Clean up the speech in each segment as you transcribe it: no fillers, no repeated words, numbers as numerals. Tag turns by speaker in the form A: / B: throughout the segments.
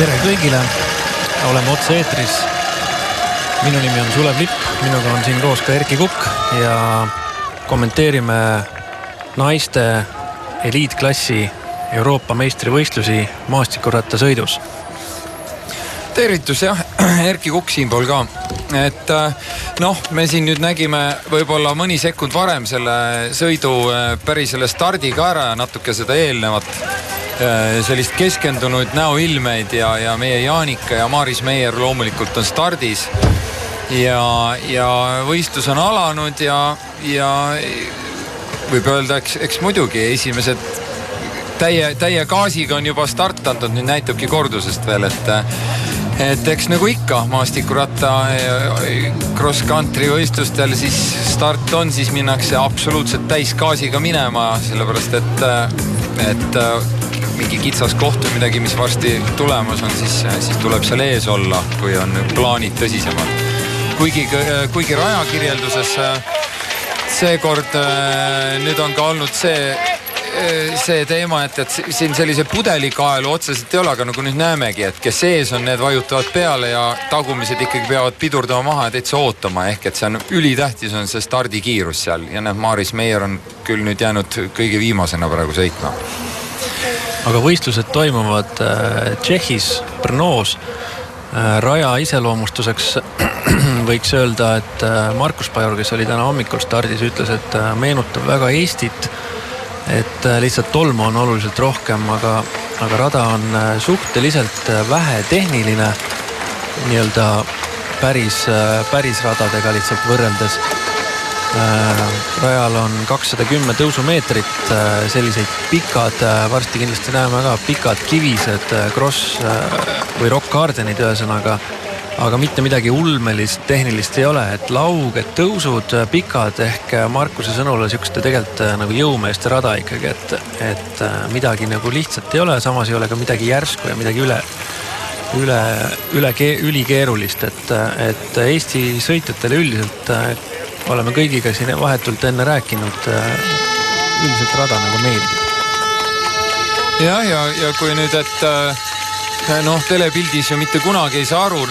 A: Tere kõigile, oleme otse eetris. Minu nimi on Sulev Lipp, minuga on siin koos ka Erki Kukk ja kommenteerime naiste eliitklassi Euroopa meistrivõistlusi maastikurattasõidus.
B: Tervitus jah, Erki Kukk siinpool ka. Et me siin nüüd nägime võib-olla mõni sekund varem selle sõidu päris selle stardiga ära ja natuke seda eelnevat sellist keskendunud näoilmeid ja meie Jaanika ja Maaris Meier loomulikult on stardis ja võistlus on alanud ja võib öelda, eks muidugi esimesed täie gaasiga on juba start antud, nüüd näitabki kordusest veel, et eks nagu ikka maastikuratta cross-country võistlustel siis start on, siis minnakse absoluutselt täis gaasiga minema, sellepärast et mingi kitsas koht või midagi, mis varsti tulemas on, siis tuleb seal ees olla, kui on plaanid tõsisemalt. Kuigi rajakirjelduses seekord nüüd on ka olnud see teema, et siin sellise pudelikaelu otseselt ei ole, aga nagu nüüd näemegi, et kes ees on, need vajutavad peale ja tagumised ikkagi peavad pidurdama maha ja täitsa ootama, ehk et see on ülitähtis on see stardikiirus seal ja Maaris Meier on küll nüüd jäänud kõige viimasena praegu sõitma.
A: Aga võistlused toimuvad Tšehhis, Brnoos. Raja iseloomustuseks võiks öelda, et Markus Pajur, kes oli täna hommikul stardis, ütles, et meenutab väga Eestit, et lihtsalt tolmu on oluliselt rohkem, aga rada on suhteliselt vähe tehniline, nii-öelda päris radadega lihtsalt võrreldes. Rajal on 210 tõusumeetrit, selliseid pikad, varsti kindlasti näeme ka pikad kivised cross või rock gardenid ühesõnaga, aga mitte midagi ulmelist tehnilist ei ole, et lauged tõusud pikad ehk Markuse sõnul on siukeste tegelikult nagu jõumeeste rada ikkagi, et midagi nagu lihtsalt ei ole, samas ei ole ka midagi järsku ja midagi ülikeerulist, et Eesti sõitjatele üldiselt oleme kõigiga siin vahetult enne rääkinud, üldiselt rada nagu meeldib.
B: Ja kui nüüd, et telepildis ju mitte kunagi ei saa aru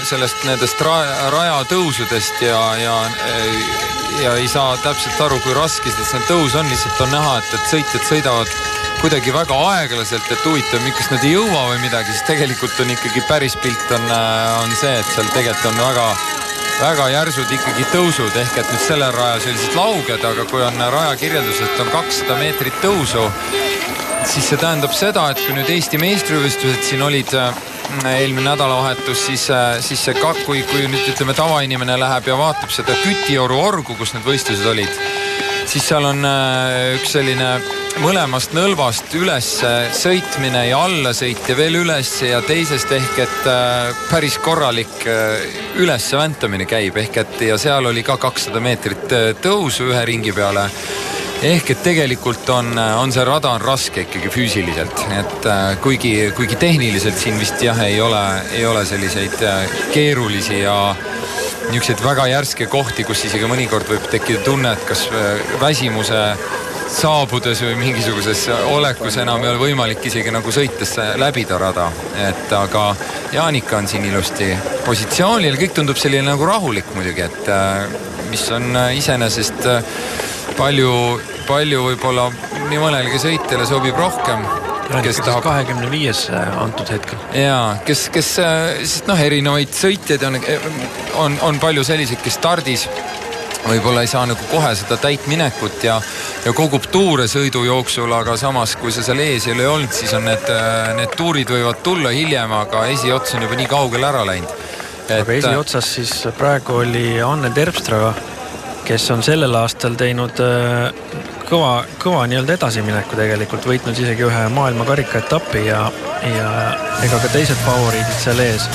B: nendest rajatõusudest ja ei saa täpselt aru, kui raske see tõus on, lihtsalt on näha, et sõitjad sõidavad kuidagi väga aeglaselt, et huvitav, miks nad ei jõua või midagi, siis tegelikult on ikkagi päris pilt on see, et seal tegelikult on väga järsud ikkagi tõusud, ehk et nüüd selle raja sellised lauged, aga kui on rajakirjeldusest on 200 meetrit tõusu, siis see tähendab seda, et kui nüüd Eesti meistrivõistlused siin olid eelmine nädalavahetus, siis kui nüüd ütleme tavainimene läheb ja vaatab seda Kütioru orgu, kus need võistlused olid, siis seal on üks selline mõlemast nõlvast üles sõitmine ja alla sõit ja veel üles ja teisest ehk et päris korralik üles väntamine käib, ehk et ja seal oli ka 200 meetrit tõusu ühe ringi peale, ehk et tegelikult on see rada on raske ikkagi füüsiliselt, et kuigi tehniliselt siin vist jah ei ole selliseid keerulisi ja niisuguseid väga järske kohti, kus isegi mõnikord võib tekkida tunne, et kas väsimuse saabudes või mingisuguses olekus enam ei ole võimalik isegi nagu sõites läbida rada, et aga Jaanika on siin ilusti positsioonil, kõik tundub selline nagu rahulik muidugi, et mis on iseenesest palju võib-olla nii mõnelgi sõitjale sobib rohkem, kes tahab
A: 25 antud hetkel.
B: Jaa, kes erinevaid sõitjaid on palju selliseid, kes stardis võib-olla ei saa nagu kohe seda täit minekut ja kogub tuure sõidu jooksul, aga samas kui see seal ees ei ole olnud, siis on need tuurid võivad tulla hiljem, aga esiots on juba nii kaugele ära läinud.
A: Aga esiotsas siis praegu oli Anne Terpstra, kes on sellel aastal teinud kõva nii-öelda edasimineku tegelikult, võitnud isegi ühe maailmakarika etappi ja ega ka teised favoriidid seal ees.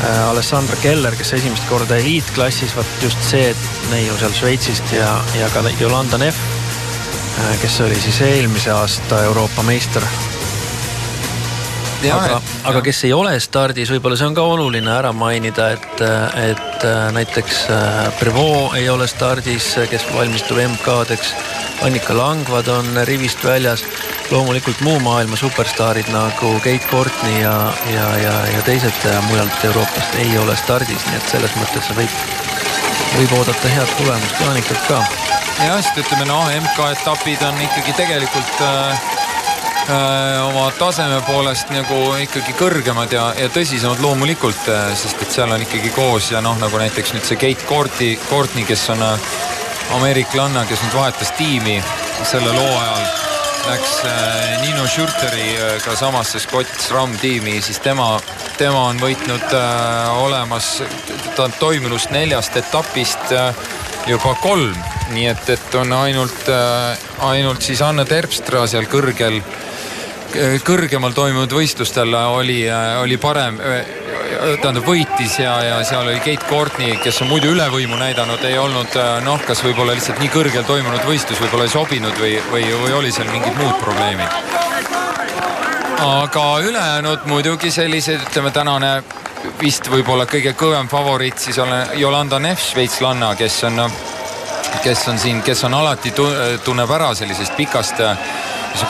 A: Alessandra Keller, kes esimest korda eliitklassis, just see neiu seal Šveitsist ja ka Jolanda Neff, kes oli siis eelmise aasta Euroopa meister. Aga kes ei ole stardis, võib-olla see on ka oluline ära mainida, et näiteks Prevot ei ole stardis, kes valmistub MK-deks, Annika Langvad on rivist väljas loomulikult muu maailma superstaarid nagu Kate Courtney ja teised mujalt Euroopast ei ole stardis, nii et selles mõttes võib oodata head tulemust Jaanikalt ka.
B: Ja sest ütleme, MK-etapid on ikkagi tegelikult oma taseme poolest nagu ikkagi kõrgemad ja tõsisemad loomulikult, sest et seal on ikkagi koos ja nagu näiteks nüüd see Kate Courtney, kes on ameeriklanna, kes nüüd vahetas tiimi selle loo ajal, läks Nino Schurteriga samasse Scott SRAM tiimi, siis tema on võitnud olemas, ta on toimunust 4 etapist juba 3, nii et on ainult siis Anne Terpstra seal kõrgemal toimunud võistlustel oli parem, tähendab võitis ja seal oli Kate Courtney, kes on muidu ülevõimu näidanud, ei olnud kas võib-olla lihtsalt nii kõrgel toimunud võistlus võib-olla ei sobinud või oli seal mingid muud probleemid. Aga ülejäänud muidugi sellised, ütleme tänane vist võib-olla kõige kõvem favoriit siis on Jolanda Neff, šveitslanna, kes on alati tunneb ära sellisest pikast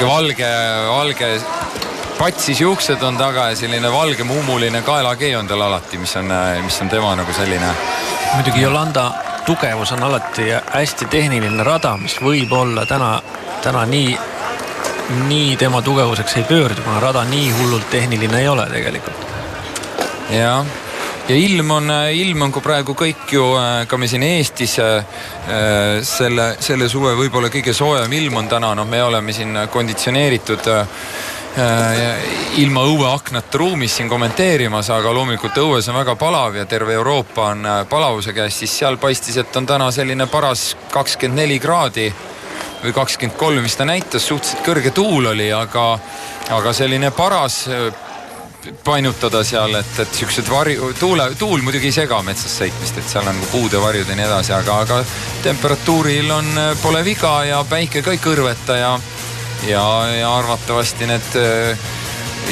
B: valge patsis juuksed on taga ja selline valge mummuline kaelakee on tal alati, mis on tema nagu selline.
A: Muidugi Jolanda tugevus on alati hästi tehniline rada, mis võib olla täna nii tema tugevuseks ei pöördu, kuna rada nii hullult tehniline ei ole tegelikult.
B: Ja ilm on kui praegu kõik ju, ka me siin Eestis selle suve võib-olla kõige soojem ilm on täna, me oleme siin konditsioneeritud ilma õueaknat ruumis siin kommenteerimas, aga loomulikult õues on väga palav ja terve Euroopa on palavuse käes, siis seal paistis, et on täna selline paras 24 kraadi või 23, mis ta näitas, suhteliselt kõrge tuul oli, aga selline paras painutada seal, et siuksed tuul muidugi ei sega metsas sõitmist, et seal on puude varjud ja nii edasi, aga temperatuuril pole viga ja päike ka ei kõrveta ja arvatavasti need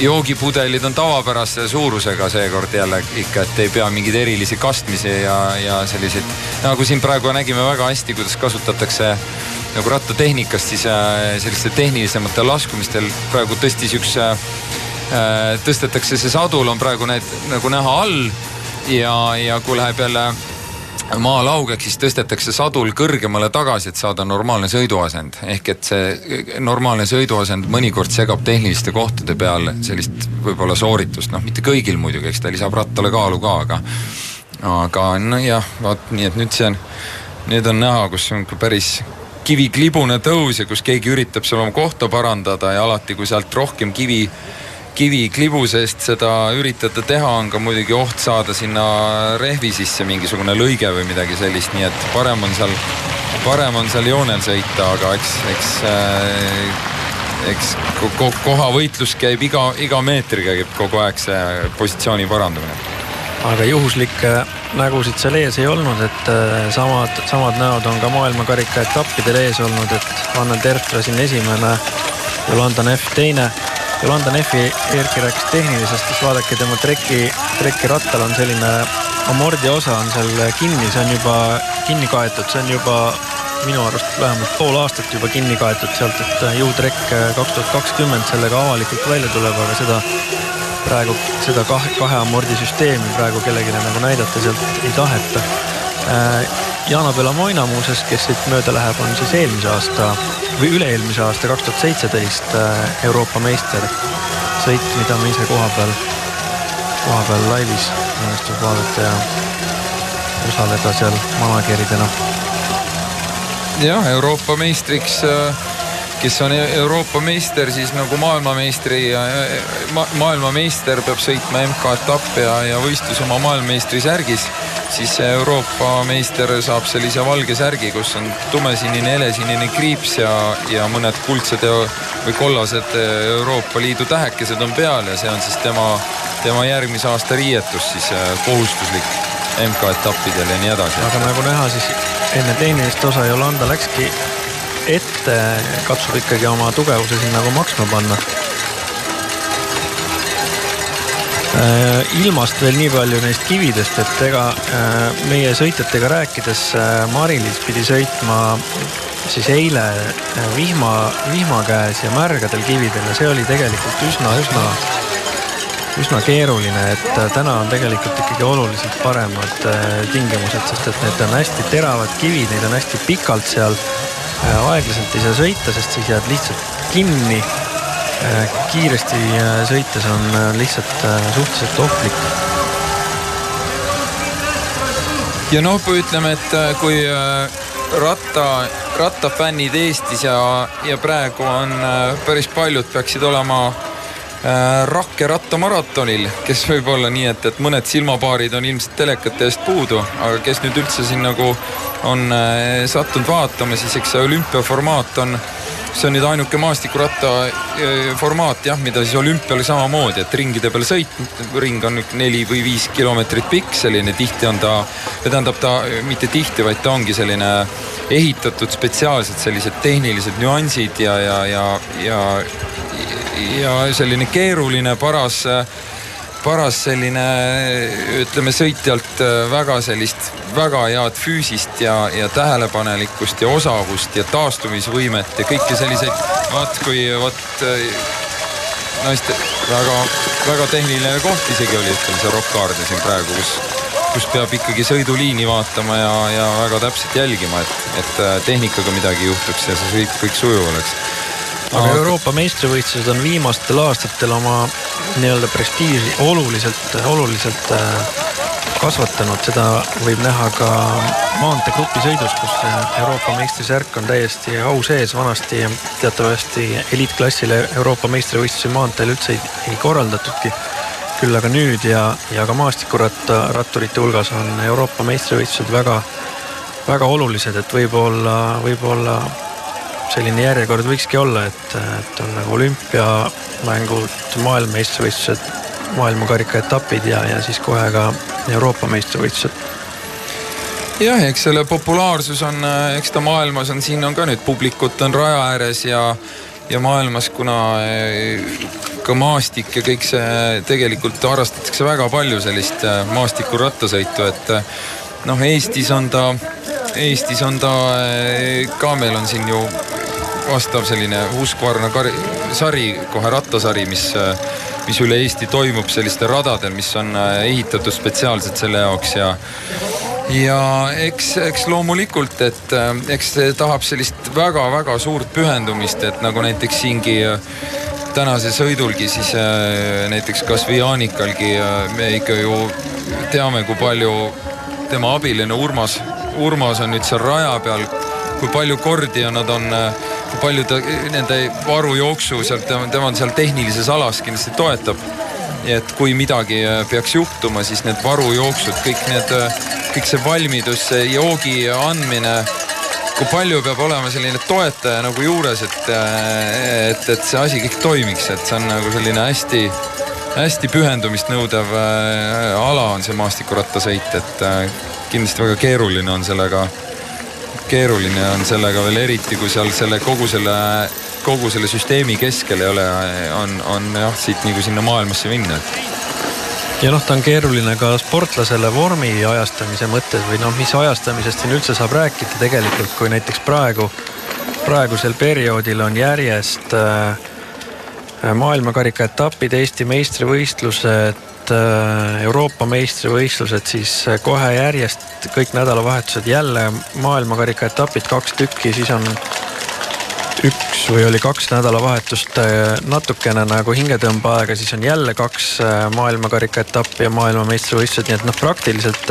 B: joogipudelid on tavapärase suurusega seekord jälle ikka, et ei pea mingeid erilisi kastmisi ja selliseid, nagu siin praegu nägime väga hästi, kuidas kasutatakse nagu rattatehnikast, siis selliste tehnilisemate laskumistel praegu tõstetakse see sadul on praegu nagu näha all ja kui läheb jälle maa laugeks, siis tõstetakse sadul kõrgemale tagasi, et saada normaalne sõiduasend. Ehk et see normaalne sõiduasend mõnikord segab tehniliste kohtade peal sellist võib-olla sooritust. Mitte kõigil muidugi, eks ta lisab rattale kaalu ka, aga vaat nii, et nüüd on näha, kus on päris kiviklibune tõus ja kus keegi üritab seal oma kohta parandada ja alati, kui sealt rohkem kivi klibusest seda üritada teha, on ka muidugi oht saada sinna rehvi sisse mingisugune lõige või midagi sellist, nii et parem on seal joonel sõita, aga eks koha võitlus käib iga meetriga käib kogu aeg see positsiooni parandamine.
A: Aga juhuslikke nägusid seal ees ei olnud, et samad näod on ka maailmakarika etappidel ees olnud, et Anne Terpstra siin esimene, Jolanda Neff teine. Jolanda Neffi Erki rääkis tehnilisest, siis vaadake tema trekki rattal on selline amordi osa on seal kinni, see on juba kinni kaetud, see on juba minu arust vähemalt pool aastat juba kinni kaetud sealt, et jõutrekk 2020 sellega avalikult välja tuleb, aga seda kahe amordi süsteemi praegu kellelegi nagu näidata sealt ei taheta. Jana Belamoina muuses, kes siit mööda läheb, on siis eelmise aasta või üle-eelmise aasta 2017 Euroopa meister sõit, mida me ise koha peal laivis õnnestub vaadata ja osaleda seal manageridena.
B: Jah, Euroopa meistriks, kes on Euroopa meister, siis nagu maailmameister peab sõitma MK-etapp ja võistlus oma maailmameistri särgis, siis Euroopa meister saab sellise valge särgi, kus on tumesinine, helesinine kriips ja mõned kuldsed või kollased Euroopa Liidu tähekesed on peal ja see on siis tema järgmise aasta riietus siis kohustuslik MK-etappidel ja nii edasi.
A: Aga nagu näha, siis enne tehnilist osa Jolanda läkski ette, katsub ikkagi oma tugevuse siin nagu maksma panna. Ilmast veel nii palju neist kividest, et ega meie sõitjatega rääkides Mari-Liis pidi sõitma siis eile vihma käes ja märgadel kividel ja see oli tegelikult üsna keeruline, et täna on tegelikult ikkagi oluliselt paremad tingimused, sest et need on hästi teravad kivid, neid on hästi pikalt seal, aeglaselt ei saa sõita, sest siis jääd lihtsalt kinni. Kiiresti sõites on lihtsalt suhteliselt ohtlik.
B: Ja noh, ütleme, et kui rattafännid Eestis ja praegu on päris paljud peaksid olema Rakke rattamaratonil, kes võib olla nii, et mõned silmapaarid on ilmselt telekate eest puudu, aga kes nüüd üldse siin nagu on sattunud vaatama, siis eks see olümpiaformaat see on nüüd ainuke maastikuratta formaat, jah, mida siis olümpial samamoodi, et ringide peal ring on 4 või 5 kilomeetrit pikk, selline tihti on tähendab ta mitte tihti, vaid ta ongi selline ehitatud spetsiaalselt sellised tehnilised nüansid ja selline keeruline paras selline, ütleme, sõitjalt väga head füüsist ja tähelepanelikkust ja osavust ja taastumisvõimet ja kõiki selliseid, naiste väga tehniline koht isegi oli, ütleme, see Rock Garden siin praegu, kus peab ikkagi sõiduliini vaatama ja väga täpselt jälgima, et tehnikaga midagi juhtuks ja see sõit kõik sujuv oleks.
A: Aga Euroopa meistrivõistlused on viimastel aastatel oma nii-öelda prestiiži oluliselt kasvatanud. Seda võib näha ka maanteegrupi sõidus, kus Euroopa meistrisärk on täiesti au sees. Vanasti teatavasti eliitklassile Euroopa meistrivõistlusi maanteel üldse ei korraldatudki. Küll aga nüüd ja ka maastikuratturite hulgas on Euroopa meistrivõistlused väga olulised, et võib-olla selline järjekord võikski olla, et on nagu olümpiamängud, maailmameistrivõistlused, maailmakarika etapid ja siis kohe ka Euroopa meistrivõistlused.
B: Jah, eks selle populaarsus on, eks ta maailmas on, siin on ka nüüd publikut on raja ääres ja maailmas, kuna ka maastik ja kõik see tegelikult harrastatakse väga palju sellist maastikurattasõitu, et noh, Eestis on ta ka, meil on siin ju vastav selline Husqvarna sari, kohe rattasari, mis üle Eesti toimub selliste radadel, mis on ehitatud spetsiaalselt selle jaoks ja eks loomulikult, et eks tahab sellist väga-väga suurt pühendumist, et nagu näiteks siingi tänase sõidulgi, siis näiteks kas või Jaanikalgi me ikka ju teame, kui palju tema abiline Urmas on nüüd seal raja peal, kui palju kordi ja nad on, kui palju ta nende varujooksu seal, tema on seal tehnilises alas kindlasti toetab. Et kui midagi peaks juhtuma, siis need varujooksud, kõik see valmidus, see joogi andmine, kui palju peab olema selline toetaja nagu juures, et see asi kõik toimiks, et see on nagu selline hästi pühendumist nõudev ala on see maastikurattasõit, et kindlasti väga keeruline on sellega veel eriti, kui seal kogu selle süsteemi keskel ei ole, on jah, siit nagu sinna maailmasse minna.
A: Ja ta on keeruline ka sportlasele vormi ajastamise mõttes või mis ajastamisest siin üldse saab rääkida tegelikult, kui näiteks praegusel perioodil on järjest maailmakarika etapid, Eesti meistrivõistlused, Euroopa meistrivõistlused, siis kohe järjest kõik nädalavahetused jälle maailmakarika etapid 2 tükki, siis on 1 või oli 2 nädalavahetust natukene nagu hingetõmbeaega, siis on jälle 2 maailmakarika etappi ja maailmameistrivõistlused, nii et praktiliselt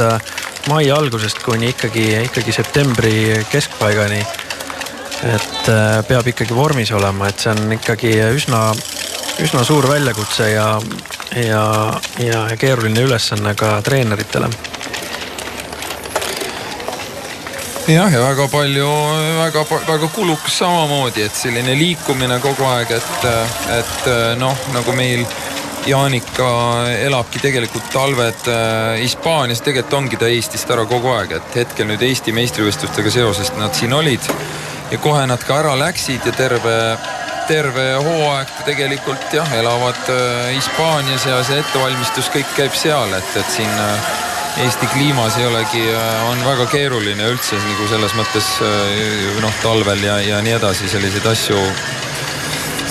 A: mai algusest kuni ikkagi septembri keskpaigani, et peab ikkagi vormis olema, et see on ikkagi üsna suur väljakutse ja keeruline ülesanne ka treeneritele.
B: Jah, ja väga kulukas samamoodi, et selline liikumine kogu aeg, et nagu meil Jaanika elabki tegelikult talved Hispaanias, tegelikult ongi ta Eestist ära kogu aeg, et hetkel nüüd Eesti meistrivõistlustega seoses nad siin olid ja kohe nad ka ära läksid ja terve hooaeg tegelikult elavad Hispaanias ja see ettevalmistus kõik käib seal, et siin Eesti kliimas ei olegi, on väga keeruline üldse nagu selles mõttes talvel ja nii edasi selliseid asju,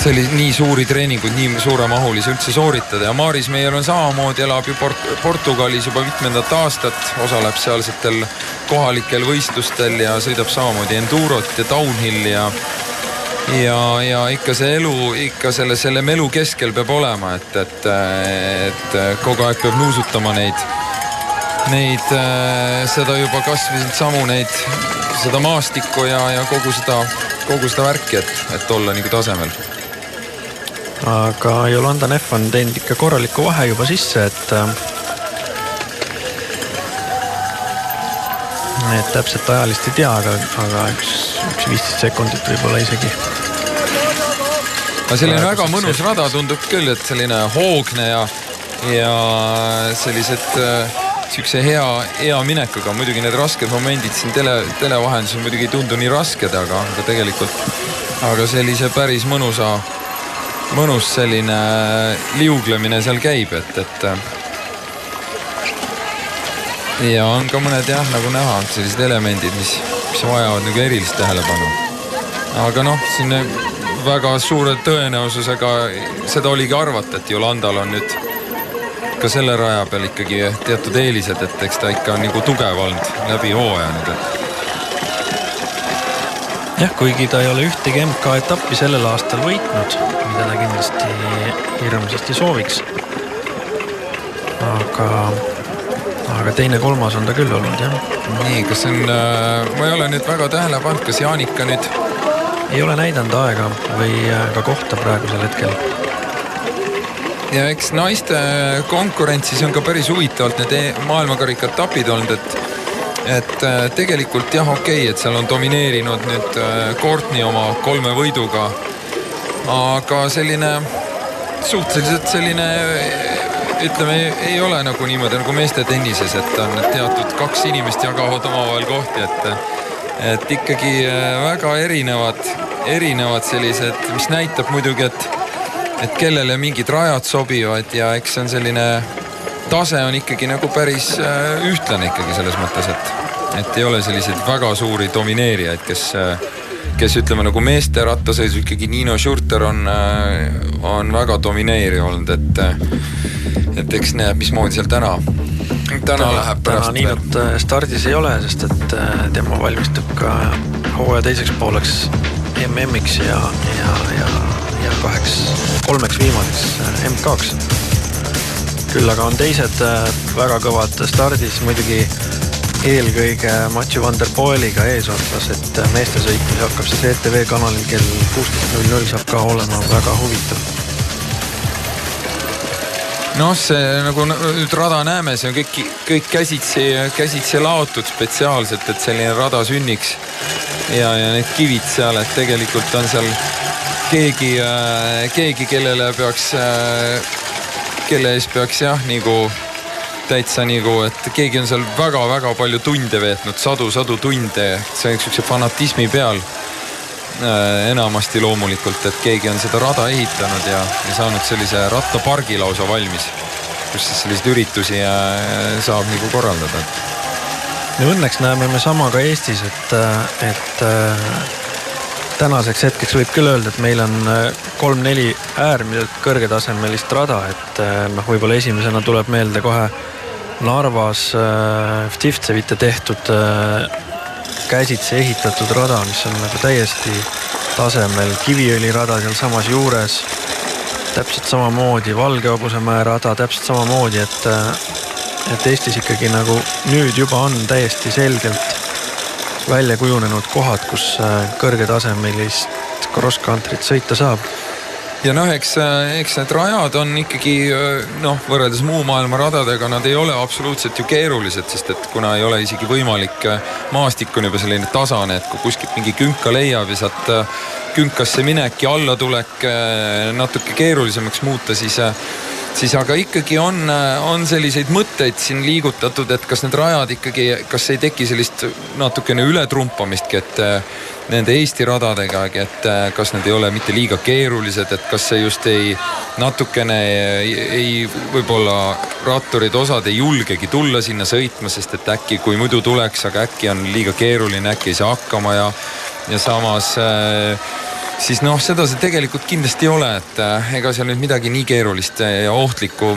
B: nii suuri treeninguid, nii suuremahulisi üldse sooritada. Ja Maaris Meier on samamoodi, elab ju Portugalis juba 7. aastat, osaleb sealsetel kohalikel võistlustel ja sõidab samamoodi endurot ja downhilli ja ikka see elu, ikka selle melu keskel peab olema, et kogu aeg peab nuusutama seda juba kasviselt samu seda maastikku ja kogu seda värki, et olla nagu tasemel.
A: Aga Jolanda Neff on teinud ikka korraliku vahe juba sisse, et täpselt ajalist ei tea, aga üks 15 sekundit võib-olla isegi.
B: Aga selline väga mõnus rada tundub küll, et selline hoogne ja sellised siukse hea minekuga. Muidugi need rasked momendid siin televahendusel muidugi ei tundu nii rasked, aga tegelikult sellise päris mõnus selline liuglemine seal käib, et ja on ka mõned nagu näha sellised elemendid, mis vajavad nagu erilist tähelepanu. Aga siin väga suure tõenäosusega seda oligi arvata, et Jolandal on nüüd ka selle raja peal ikkagi teatud eelised, et eks ta ikka on nagu tugev olnud läbi hooaja nüüd.
A: Jah, kuigi ta ei ole ühtegi MK-etappi sellel aastal võitnud, mida ta kindlasti hirmsasti sooviks. Aga teine-kolmas on ta küll olnud, jah.
B: Nii, kas on, ma ei ole nüüd väga tähele pannud, kas Jaanika nüüd
A: ei ole näidanud aega või ka kohta praegusel hetkel.
B: Ja eks naiste konkurentsis on ka päris huvitavalt need maailmakarika etapid olnud, et tegelikult jah, okei, et seal on domineerinud nüüd Courtney oma 3 võiduga, aga suhteliselt selline ütleme, ei ole nagu niimoodi nagu meeste tennises, et on teatud 2 inimest jagavad omavahel kohti, et ikkagi väga erinevad sellised, mis näitab muidugi, et kellele mingid rajad sobivad ja eks on selline tase on ikkagi nagu päris ühtlane ikkagi selles mõttes, et ei ole selliseid väga suuri domineerijaid, kes ütleme nagu meeste rattasõisu ikkagi Nino Schurter on väga domineeri olnud, et eks näeb, mismoodi seal täna läheb pärast.
A: Täna Niinut stardis ei ole, sest et tema valmistub ka hooaja teiseks pooleks MM-iks ja 3 viimaseks MK-ks. Küll aga on teised väga kõvad stardis, muidugi eelkõige Mathieu van der Poeliga eesotsas, et meeste sõit, mis hakkab siis ETV kanalil kell 16.00 saab ka olema väga huvitav.
B: See nagu nüüd rada näeme, see on kõik käsitsi laotud spetsiaalselt, et selline rada sünniks ja need kivid seal, et tegelikult on seal keegi, kelle ees peaks jah, nagu täitsa nagu, et keegi on seal väga-väga palju tunde veetnud, sadu tunde, see on üks fanatismi peal enamasti loomulikult, et keegi on seda rada ehitanud ja saanud sellise rattapargi lausa valmis, kus siis selliseid üritusi saab nagu korraldada.
A: No õnneks näeme me sama ka Eestis, et tänaseks hetkeks võib küll öelda, et meil on 3-4 äärmiselt kõrgetasemelist rada, et võib-olla esimesena tuleb meelde kohe Narvas Vtivtsevite tehtud käsitsi ehitatud rada, mis on nagu täiesti tasemel, Kiviõlirada seal samas juures, täpselt samamoodi Valge-Hobusemäe rada, täpselt samamoodi, et Eestis ikkagi nagu nüüd juba on täiesti selgelt välja kujunenud kohad, kus kõrgetasemelist cross-country't sõita saab.
B: Ja eks need rajad on ikkagi võrreldes muu maailma radadega, nad ei ole absoluutselt ju keerulised, sest et kuna ei ole isegi võimalik, maastik on juba selline tasane, et kui kuskilt mingi künka leiab ja sealt künkasse minek ja allatulek natuke keerulisemaks muuta, siis aga ikkagi on selliseid mõtteid siin liigutatud, et kas need rajad ikkagi, kas ei teki sellist natukene ületrumpamistki, et nende Eesti radadega, et kas need ei ole mitte liiga keerulised, et kas see just ei natukene ei võib-olla ratturid osad ei julgegi tulla sinna sõitma, sest et äkki kui muidu tuleks, aga äkki on liiga keeruline, äkki ei saa hakkama ja samas siis noh, seda see tegelikult kindlasti ei ole, et ega seal nüüd midagi nii keerulist ja ohtlikku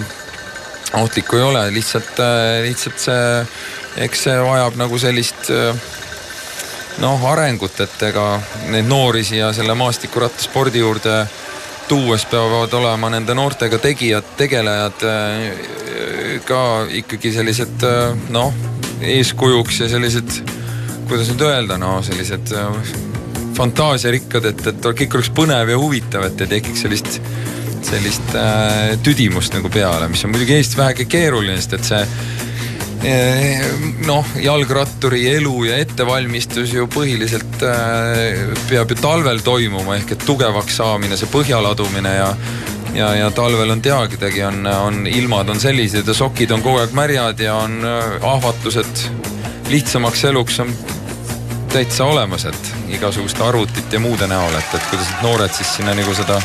B: ei ole, lihtsalt see, eks see vajab nagu sellist arengut, et ega neid noori siia selle maastikurattaspordi juurde tuues peavad olema nende noortega tegelejad ka ikkagi sellised eeskujuks ja sellised, kuidas nüüd öelda, sellised fantaasiarikkad, et kõik oleks põnev ja huvitav, et ei tekiks sellist tüdimust nagu peale, mis on muidugi Eestis vähegi keeruline, sest et see jalgratturi elu ja ettevalmistus ju põhiliselt peab ju talvel toimuma, ehk et tugevaks saamine, see põhjaladumine ja talvel on teagidagi, ilmad on sellised ja sokid on kogu aeg märjad ja on ahvatlused lihtsamaks eluks on täitsa olemas, et igasuguste arvutit ja muude näol, et kuidas need noored siis sinna nagu seda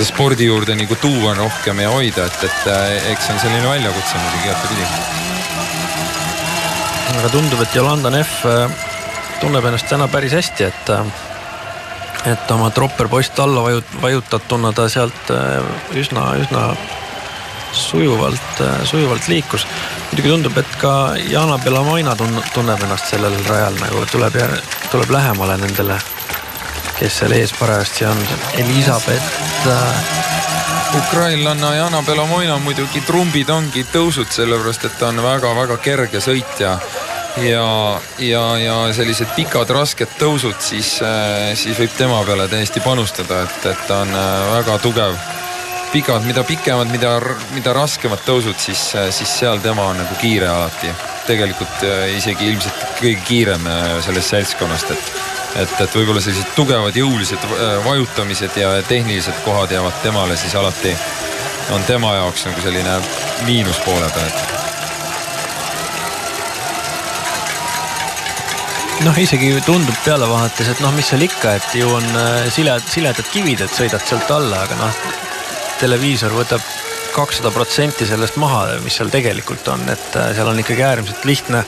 B: spordi juurde nagu tuua rohkem ja hoida, et eks on selline väljakutse muidugi jättepidi.
A: Aga tundub, et Jolanda Neff tunneb ennast täna päris hästi, et oma tropperpoist alla vajutatuna ta sealt üsna sujuvalt liikus. Muidugi tundub, et ka Jana Belamaina tunneb ennast sellel rajal, nagu tuleb lähemale nendele, kes seal ees parajasti on. Elisabeth
B: ukrainlanna Jana Belamaina muidugi trumbid ongi tõusud, sellepärast et ta on väga-väga kerge sõitja ja sellised pikad rasked tõusud, siis võib tema peale täiesti panustada, et ta on väga tugev. Pikad, mida pikemad, mida raskemad tõusud, siis seal tema on nagu kiire alati. Tegelikult isegi ilmselt kõige kiirem sellest seltskonnast, et võib-olla sellised tugevad jõulised vajutamised ja tehnilised kohad jäävad temale, siis alati on tema jaoks nagu selline miinus poole peal.
A: Isegi tundub peale vahetes, et mis seal ikka, et ju on siledad kivid, et sõidad sealt alla, aga televiisor võtab 200% sellest maha, mis seal tegelikult on, et seal on ikkagi äärmiselt lihtne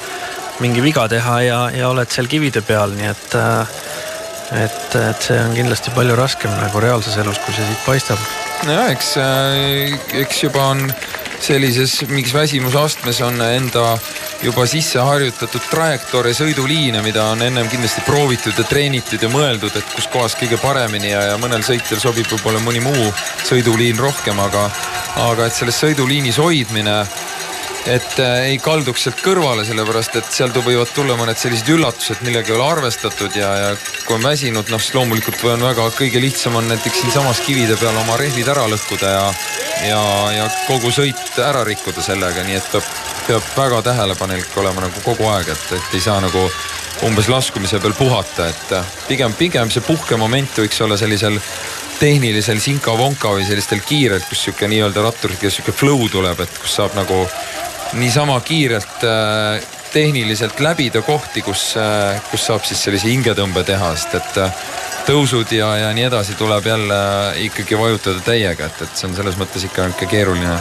A: mingi viga teha ja oled seal kivide peal, nii et see on kindlasti palju raskem nagu reaalses elus, kui see siit paistab.
B: Ja, eks juba on sellises mingis väsimusastmes on enda juba sisse harjutatud trajektoori sõiduliine, mida on ennem kindlasti proovitud ja treenitud ja mõeldud, et kus kohas kõige paremini ja mõnel sõitjal sobib võib-olla mõni muu sõiduliin rohkem, aga et selles sõiduliinis hoidmine, et ei kalduks sealt kõrvale, sellepärast et seal võivad tulla mõned sellised üllatused, millega ei ole arvestatud ja kui on väsinud, siis loomulikult on väga kõige lihtsam on näiteks siin samas kivide peal oma rehvid ära lõhkuda ja kogu sõit ära rikkuda sellega, nii et peab väga tähelepanelik olema nagu kogu aeg, et ei saa nagu umbes laskumise peal puhata, et pigem see puhkemoment võiks olla sellisel tehnilisel sinka-vonka või sellistel kiirelt, kus siuke nii-öelda ratturil siuke flow tuleb, et kus saab nagu niisama kiirelt tehniliselt läbida kohti, kus saab siis sellise hingetõmbe teha, sest et tõusud ja nii edasi tuleb jälle ikkagi vajutada täiega, et see on selles mõttes ikka keeruline,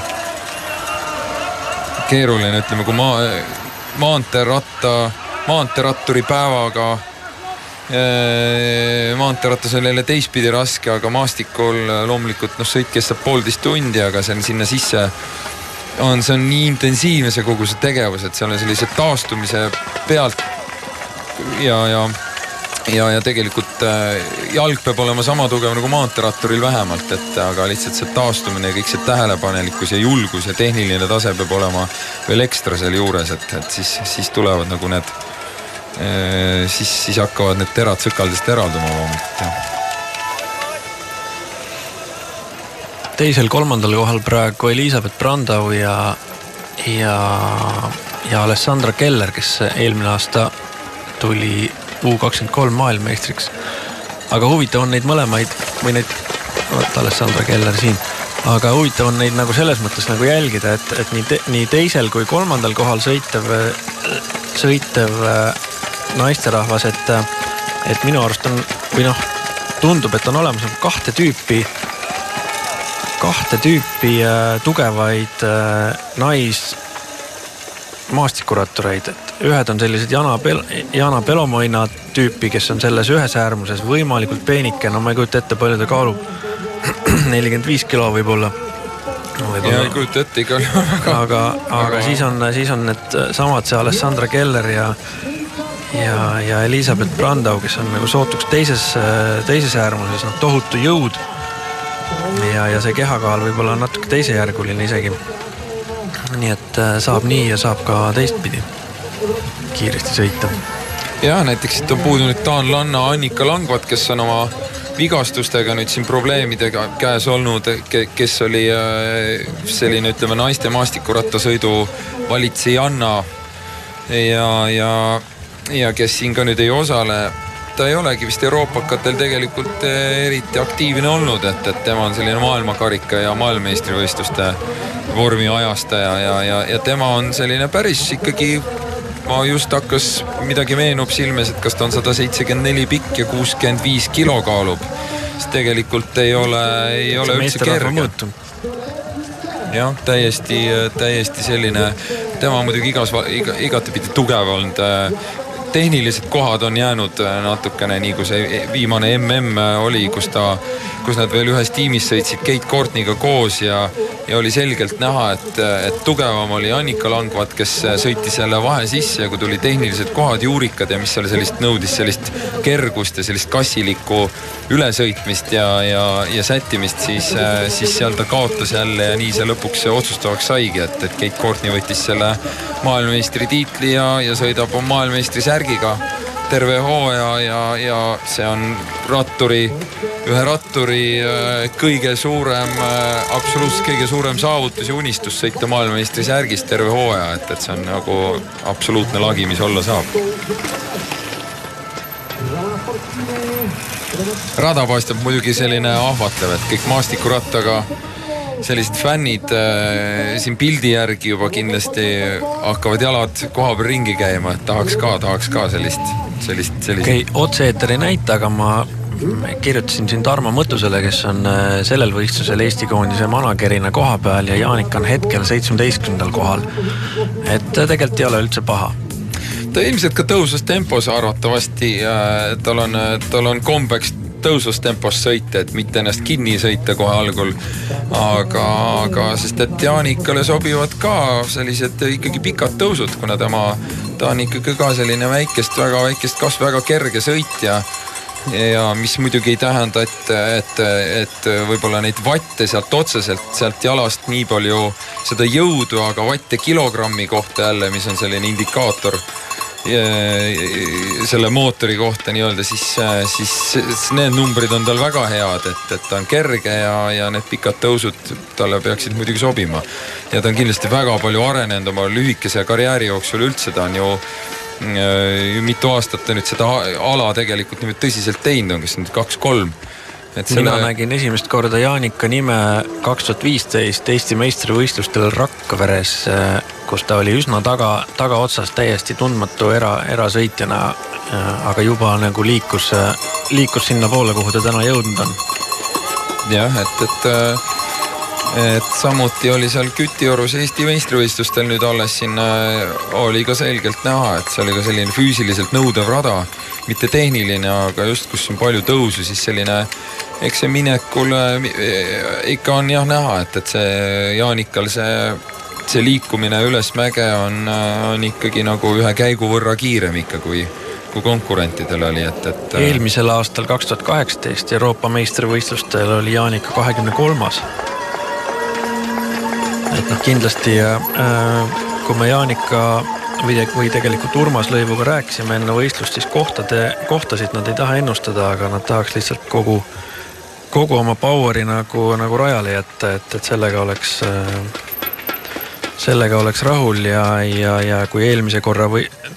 B: ütleme, kui maanteeratturi päevaga maanteerattas on jälle teistpidi raske, aga maastikul loomulikult sõit kestab 1,5 tundi, aga see on sinna sisse see on nii intensiivne see kogu see tegevus, et seal on sellise taastumise pealt ja tegelikult jalg peab olema sama tugev nagu maanteeratturil vähemalt, aga lihtsalt see taastumine ja kõik see tähelepanelikkus ja julgus ja tehniline tase peab olema veel ekstra seal juures, et siis tulevad nagu need siis hakkavad need terad sõkaldest eralduma loomulikult.
A: Teisel, kolmandal kohal praegu Elisabeth Brandau ja Alessandra Keller, kes eelmine aasta tuli U23 maailmameistriks. Aga huvitav on neid mõlemaid, või neid, Alessandra Keller siin, aga huvitav on neid nagu selles mõttes nagu jälgida, et nii teisel kui kolmandal kohal sõitev naisterahvas, et minu arust on, või tundub, et on olemas kahte tüüpi kahte tüüpi tugevaid maastikurattureid, et ühed on sellised Jana Pelomoina tüüpi, kes on selles ühes äärmuses võimalikult peenike, no ma ei kujuta ette, palju ta kaalub, 45 kilo võib-olla.
B: Ja ei kujuta ette igal.
A: aga siis on need samad see Alessandra Keller ja Elisabeth Brandau, kes on nagu sootuks teises äärmuses, tohutu jõud ja see kehakaal võib-olla on natuke teisejärguline isegi. Nii et saab nii ja saab ka teistpidi kiiresti sõita.
B: Ja näiteks siit on puudunud taanlanna Annika Langvat, kes on oma vigastustega nüüd siin probleemidega käes olnud, kes oli selline, ütleme, naiste maastikurattasõidu valitsejanna ja kes siin ka nüüd ei osale. Ta ei olegi vist euroopakatel tegelikult eriti aktiivne olnud, et tema on selline maailmakarika ja maailmameistrivõistluste vormi ajastaja ja tema on selline päris ikkagi, ma just hakkas midagi meenub silmes, et kas ta on 174 pikk ja 65 kilo kaalub. See tegelikult ei ole üldse kerge. Jah, täiesti selline, tema on muidugi igatepidi tugev olnud. Tehnilised kohad on jäänud natukene nii kui see viimane MM oli, kus nad veel ühes tiimis sõitsid Kate Courtney'ga koos ja oli selgelt näha, et tugevam oli Annika Langvat, kes sõitis jälle vahe sisse ja kui tuli tehnilised kohad, juurikad ja mis seal nõudis sellist kergust ja sellist kassilikku ülesõitmist ja sättimist, siis seal ta kaotas jälle ja nii see lõpuks otsustavaks saigi, et Kate Courtney võttis selle maailmameistri tiitli ja sõidab on maailmameistri särgiga terve hooaja ja see on ühe ratturi kõige suurem, absoluutselt kõige suurem saavutus ja unistus sõita maailmameistri särgist terve hooaja, et see on nagu absoluutne lagi, mis olla saab. Rada paistab muidugi selline ahvatlev, et kõik maastikurattaga sellised fännid siin pildi järgi juba kindlasti hakkavad jalad koha peal ringi käima, et tahaks ka sellist.
A: Okei, otse-eeteri näite, aga ma kirjutasin siin Tarmo Mõttusele, kes on sellel võistlusel Eesti koondise managerina koha peal ja Jaanika on hetkel 17. kohal. Et tegelikult ei ole üldse paha.
B: Ta ilmselt ka tõusus tempos arvatavasti, tal on kombeks tõusus tempos sõita, et mitte ennast kinni sõita kohe algul, aga sest et Jaanikale sobivad ka sellised ikkagi pikad tõusud, kuna ta on ikkagi ka selline väga väikest kasv, väga kerge sõitja ja mis muidugi ei tähenda, et võib-olla neid vatte sealt jalast nii palju seda jõudu, aga vatte kilogrammi kohta jälle, mis on selline indikaator selle mootori kohta nii-öelda, siis need numbrid on tal väga head, et ta on kerge ja need pikad tõusud talle peaksid muidugi sobima. Ja ta on kindlasti väga palju arenenud oma lühikese karjääri jooksul üldse, ta on ju mitu aastat nüüd seda ala tegelikult niimoodi tõsiselt teinud, on kes nüüd 2-3.
A: Mina nägin esimest korda Jaanika nime 2015 Eesti meistrivõistlustel Rakveres, kus ta oli üsna tagaotsas täiesti tundmatu erasõitjana, aga juba nagu liikus sinna poole, kuhu ta täna jõudnud on.
B: Jah, et samuti oli seal Kütiorus Eesti meistrivõistlustel nüüd alles siin oli ka selgelt näha, et see oli ka selline füüsiliselt nõudev rada, mitte tehniline, aga just kus on palju tõusu, siis selline, eks see minekul ikka on jah näha, et see Jaanikal see liikumine üles mäge on ikkagi nagu ühe käigu võrra kiirem ikka kui konkurentidel oli, et
A: eelmisel aastal 2018 Euroopa meistrivõistlustel oli Jaanika 23. Et kindlasti kui me Jaanika või tegelikult Urmas Lõivuga rääkisime enne võistlust, siis kohtasid nad ei taha ennustada, aga nad tahaks lihtsalt kogu oma poweri nagu rajale jätta, et sellega oleks rahul ja kui eelmise korra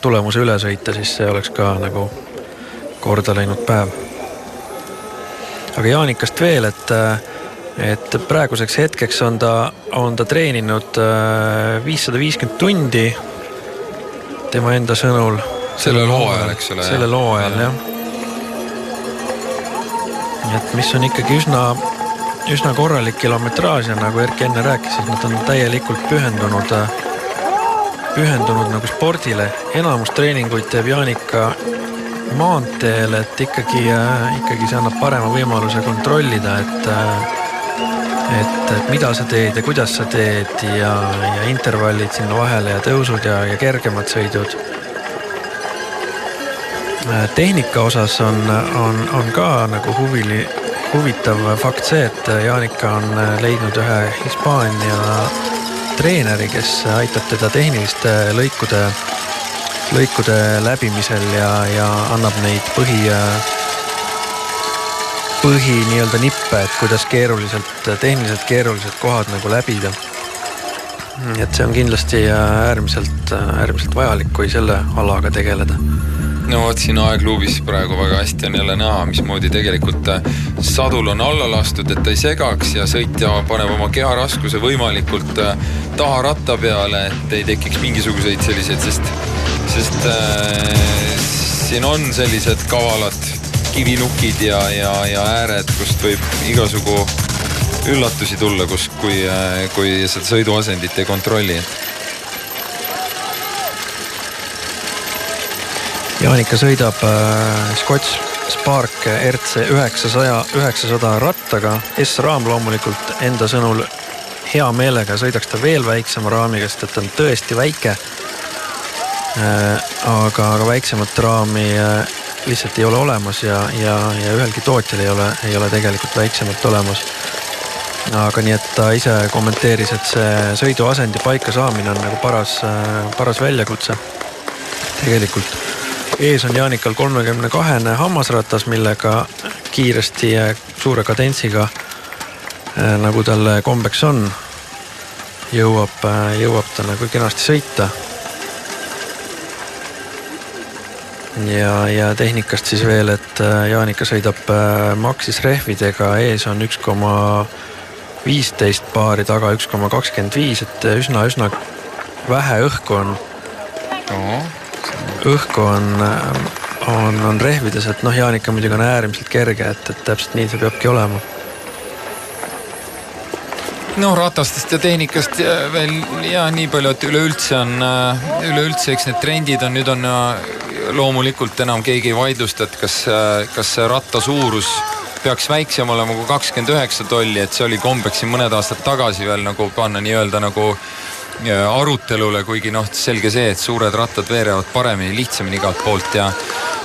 A: tulemuse üle sõita, siis see oleks ka nagu korda läinud päev. Aga Jaanikast veel, et praeguseks hetkeks on ta treeninud 550 tundi tema enda sõnul.
B: Sellel hooajal, eks ole.
A: Sellel hooajal, jah. Et mis on ikkagi üsna korralik kilometraaž ja nagu Erki enne rääkis, et nad on täielikult pühendunud nagu spordile. Enamus treeninguid teeb Jaanika maanteel, et ikkagi see annab parema võimaluse kontrollida, et mida sa teed ja kuidas sa teed ja intervallid sinna vahele ja tõusud ja kergemad sõidud. Tehnika osas on ka nagu huvitav fakt see, et Jaanika on leidnud ühe Hispaania treeneri, kes aitab teda tehniliste lõikude läbimisel ja annab neid põhi nii-öelda nippe, et kuidas tehniliselt keerulised kohad nagu läbida. Et see on kindlasti äärmiselt vajalik, kui selle alaga tegeleda.
B: No vot siin aegluubis praegu väga hästi on jälle näha, mismoodi tegelikult sadul on alla lastud, et ta ei segaks ja sõitja paneb oma keharaskuse võimalikult taha ratta peale, et ei tekiks mingisuguseid selliseid, sest siin on sellised kavalad kivinukid ja ääred, kust võib igasugu üllatusi tulla, kui seda sõiduasendit ei kontrolli.
A: Jaanika sõidab Scotch Spark RC 900 rattaga. S-raam loomulikult enda sõnul hea meelega sõidaks ta veel väiksema raamiga, sest et on tõesti väike. Aga väiksemat raami lihtsalt ei ole olemas ja ühelgi tootjal ei ole tegelikult väiksemat olemas. Aga nii, et ta ise kommenteeris, et see sõiduasendi paika saamine on nagu paras väljakutse. Tegelikult ees on Jaanikal 32 hammasratas, millega kiiresti ja suure kadentsiga, nagu talle kombeks on, jõuab ta nagu kenasti sõita. Ja tehnikast siis veel, et Jaanika sõidab Maxis rehvidega, ees on 1,15 paari, taga 1,25, et üsna vähe õhku on. Õhku on rehvides, et Jaanika muidugi on äärmiselt kerge, et täpselt nii see peabki olema.
B: Ratastest ja tehnikast veel nii palju, et üleüldse eks need trendid on, nüüd on loomulikult enam keegi ei vaidlusta, et kas see ratta suurus peaks väiksem olema kui 29 tolli, et see oli kombeks siin mõned aastad tagasi veel nagu panna nii-öelda nagu arutelule, kuigi selge see, et suured rattad veerevad paremini, lihtsamini igalt poolt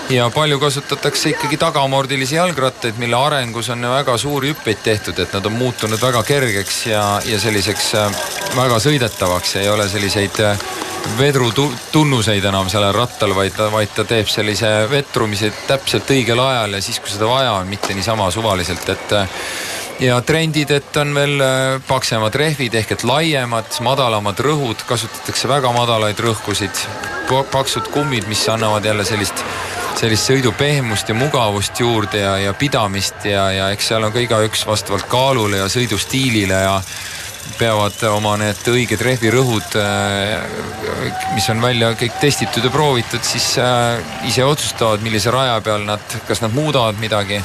B: ja palju kasutatakse ikkagi tagamordilisi jalgrattaid, mille arengus on väga suuri hüppeid tehtud, et nad on muutunud väga kergeks ja selliseks väga sõidetavaks. Ei ole selliseid vedrutunnuseid enam sellel rattal, vaid ta teeb sellise vetrumise täpselt õigel ajal ja siis, kui seda vaja on, mitte niisama suvaliselt, ja trendid, et on veel paksemad rehvid ehk et laiemad, madalamad rõhud, kasutatakse väga madalaid rõhkusid, paksud kummid, mis annavad jälle sellist sõidu pehmust ja mugavust juurde ja pidamist ja eks seal on ka igaüks vastavalt kaalule ja sõidustiilile ja peavad oma need õiged rehvirõhud, mis on välja kõik testitud ja proovitud, siis ise otsustavad, millise raja peal kas nad muudavad midagi.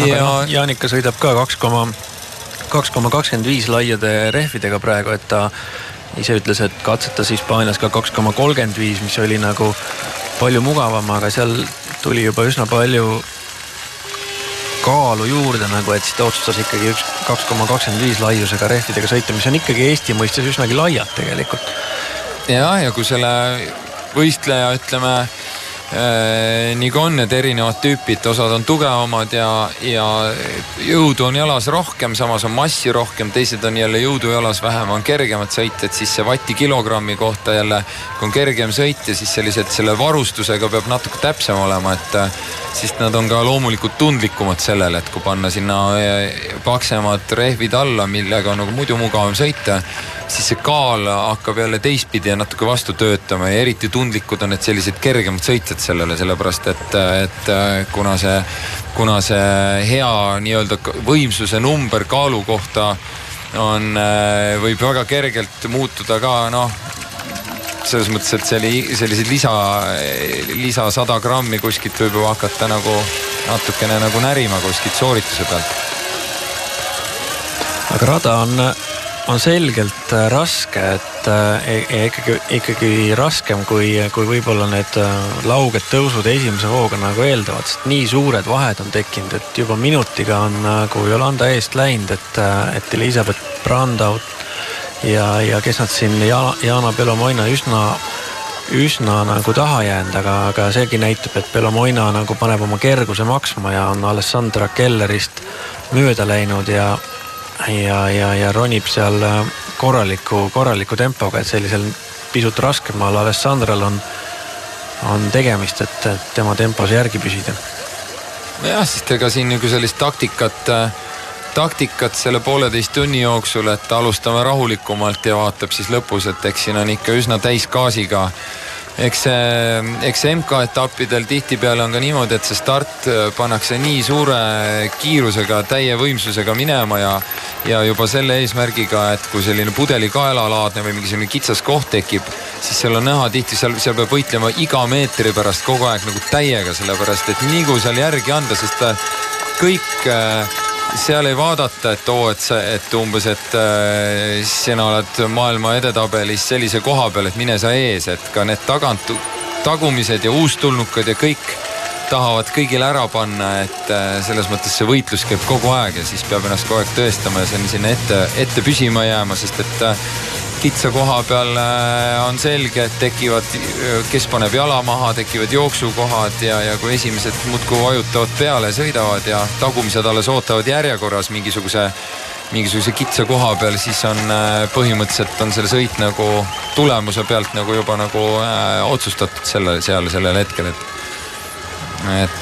A: Aga Jaanika sõidab ka 2,25 laiade rehvidega praegu, et ta ise ütles, et katsetas Hispaanias ka 2,35, mis oli nagu palju mugavam, aga seal tuli juba üsna palju kaalu juurde, nagu et siis ta otsustas ikkagi 2,25 laiusega rehvidega sõita, mis on ikkagi Eesti mõistes üsnagi laiad tegelikult.
B: Ja kui selle võistleja, ütleme, nii kui on need erinevad tüüpid, osad on tugevamad ja jõudu on jalas rohkem, samas on massi rohkem, teised on jälle jõudu jalas vähem, on kergemad sõita, et siis see vatti kilogrammi kohta jälle, kui on kergem sõit ja siis selle varustusega peab natuke täpsem olema, et siis nad on ka loomulikult tundlikumad sellele, et kui panna sinna paksemad rehvid alla, millega on nagu muidu mugavam sõita, siis see kaal hakkab jälle teistpidi ja natuke vastu töötama ja eriti tundlikud on need sellised kergemad sõitjad sellele, sellepärast et kuna see hea nii-öelda võimsuse number kaalu kohta võib väga kergelt muutuda ka selles mõttes, et sellised lisa 100 grammi kuskilt võib hakata nagu natukene nagu närima kuskilt soorituse pealt.
A: aga rada on selgelt raske, et ikkagi raskem kui võib-olla need lauged tõusud esimese hooga nagu eeldavad, sest nii suured vahed on tekkinud, et juba minutiga on nagu Jolanda eest läinud, et Elisabeth Brandau ja kes nad siin, Jana Belomoina üsna nagu taha jäänud, aga seegi näitab, et Belomoina nagu paneb oma kerguse maksma ja on Alessandra Kellerist mööda läinud ja ronib seal korraliku tempoga, et sellisel pisut raskemal Alessandral on tegemist, et tema tempos järgi püsida.
B: Jah, sest ega siin nagu sellist taktikat selle 1,5 tunni jooksul, et alustame rahulikumalt ja vaatab siis lõpus, et eks siin on ikka üsna täisgaasiga. Eks see MK-etappidel tihtipeale on ka niimoodi, et see start pannakse nii suure kiirusega, täie võimsusega minema ja juba selle eesmärgiga, et kui selline pudelikaelalaadne või mingi selline kitsas koht tekib, siis seal on näha tihti, seal peab võitlema iga meetri pärast kogu aeg nagu täiega, sellepärast et nii kui seal järgi anda, sest kõik seal ei vaadata, et umbes, et sina oled maailma edetabelis sellise koha peal, et mine sa ees, et ka need tagumised ja uustulnukad ja kõik tahavad kõigile ära panna, et selles mõttes see võitlus käib kogu aeg ja siis peab ennast kogu aeg tõestama ja see on sinna ette püsima jääma, sest et kitsa koha peal on selge, et tekivad, kes paneb jala maha, tekivad jooksukohad ja kui esimesed muudkui vajutavad peale, sõidavad ja tagumised alles ootavad järjekorras mingisuguse kitsa koha peal, siis on põhimõtteliselt on selle sõit nagu tulemuse pealt nagu juba nagu otsustatud sellel hetkel, et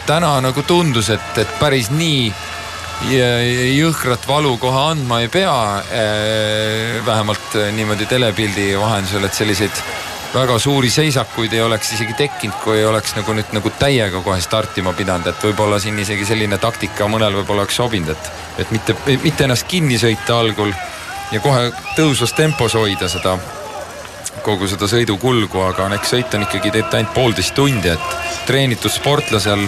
B: täna nagu tundus, et päris nii jõhkrat valu kohe andma ei pea, vähemalt niimoodi telepildi vahendusel, et selliseid väga suuri seisakuid ei oleks isegi tekkinud, kui ei oleks nagu täiega kohe startima pidanud, et võib-olla siin isegi selline taktika mõnel võib-olla oleks sobinud, et mitte ennast kinni sõita algul ja kohe tõusvas tempos hoida kogu seda sõidukulgu, aga eks sõit on ikkagi teeb ainult 1,5 tundi, et treenitud sportlasel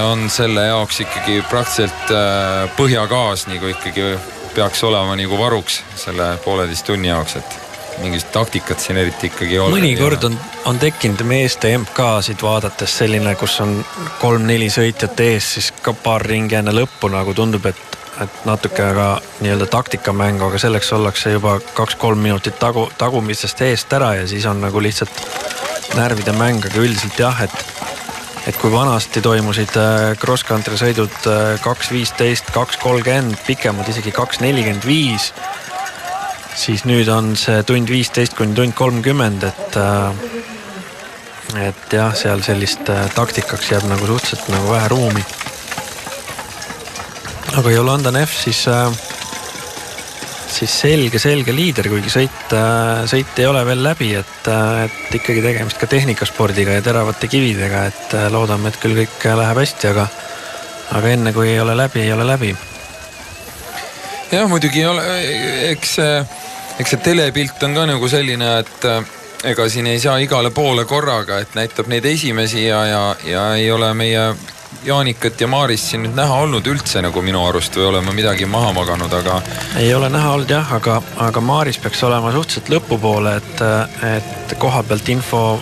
B: on selle jaoks ikkagi praktiliselt põhjagaas, nagu ikkagi peaks olema nagu varuks selle 1,5 tunni jaoks, et mingist taktikat siin eriti ikkagi ei ole.
A: Mõnikord on tekkinud meeste MK-sid vaadates selline, kus on 3-4 sõitjat ees, siis ka paar ringi enne lõppu nagu tundub, et natuke aga nii-öelda taktikamängu, aga selleks ollakse juba 2-3 minutit tagumistest eest ära ja siis on nagu lihtsalt närvide mäng, aga üldiselt jah, et kui vanasti toimusid cross-country sõidud 2.15, 2.30, pikemad isegi 2.45, siis nüüd on see tund 15 kuni tund 30, et jah, seal sellist taktikaks jääb nagu suhteliselt nagu vähe ruumi. Aga Jolanda Neff siis selge liider, kuigi sõit ei ole veel läbi, et ikkagi tegemist ka tehnikaspordiga ja teravate kividega, et loodame, et küll kõik läheb hästi, aga enne kui ei ole läbi.
B: Jah, muidugi ei ole, eks see telepilt on ka nagu selline, et ega siin ei saa igale poole korraga, et näitab neid esimesi ja ei ole meie Jaanikat ja Maarist siin nüüd näha olnud üldse nagu minu arust või olema midagi maha maganud, aga
A: ei ole näha olnud jah, aga Maaris peaks olema suhteliselt lõpupoole, et koha pealt info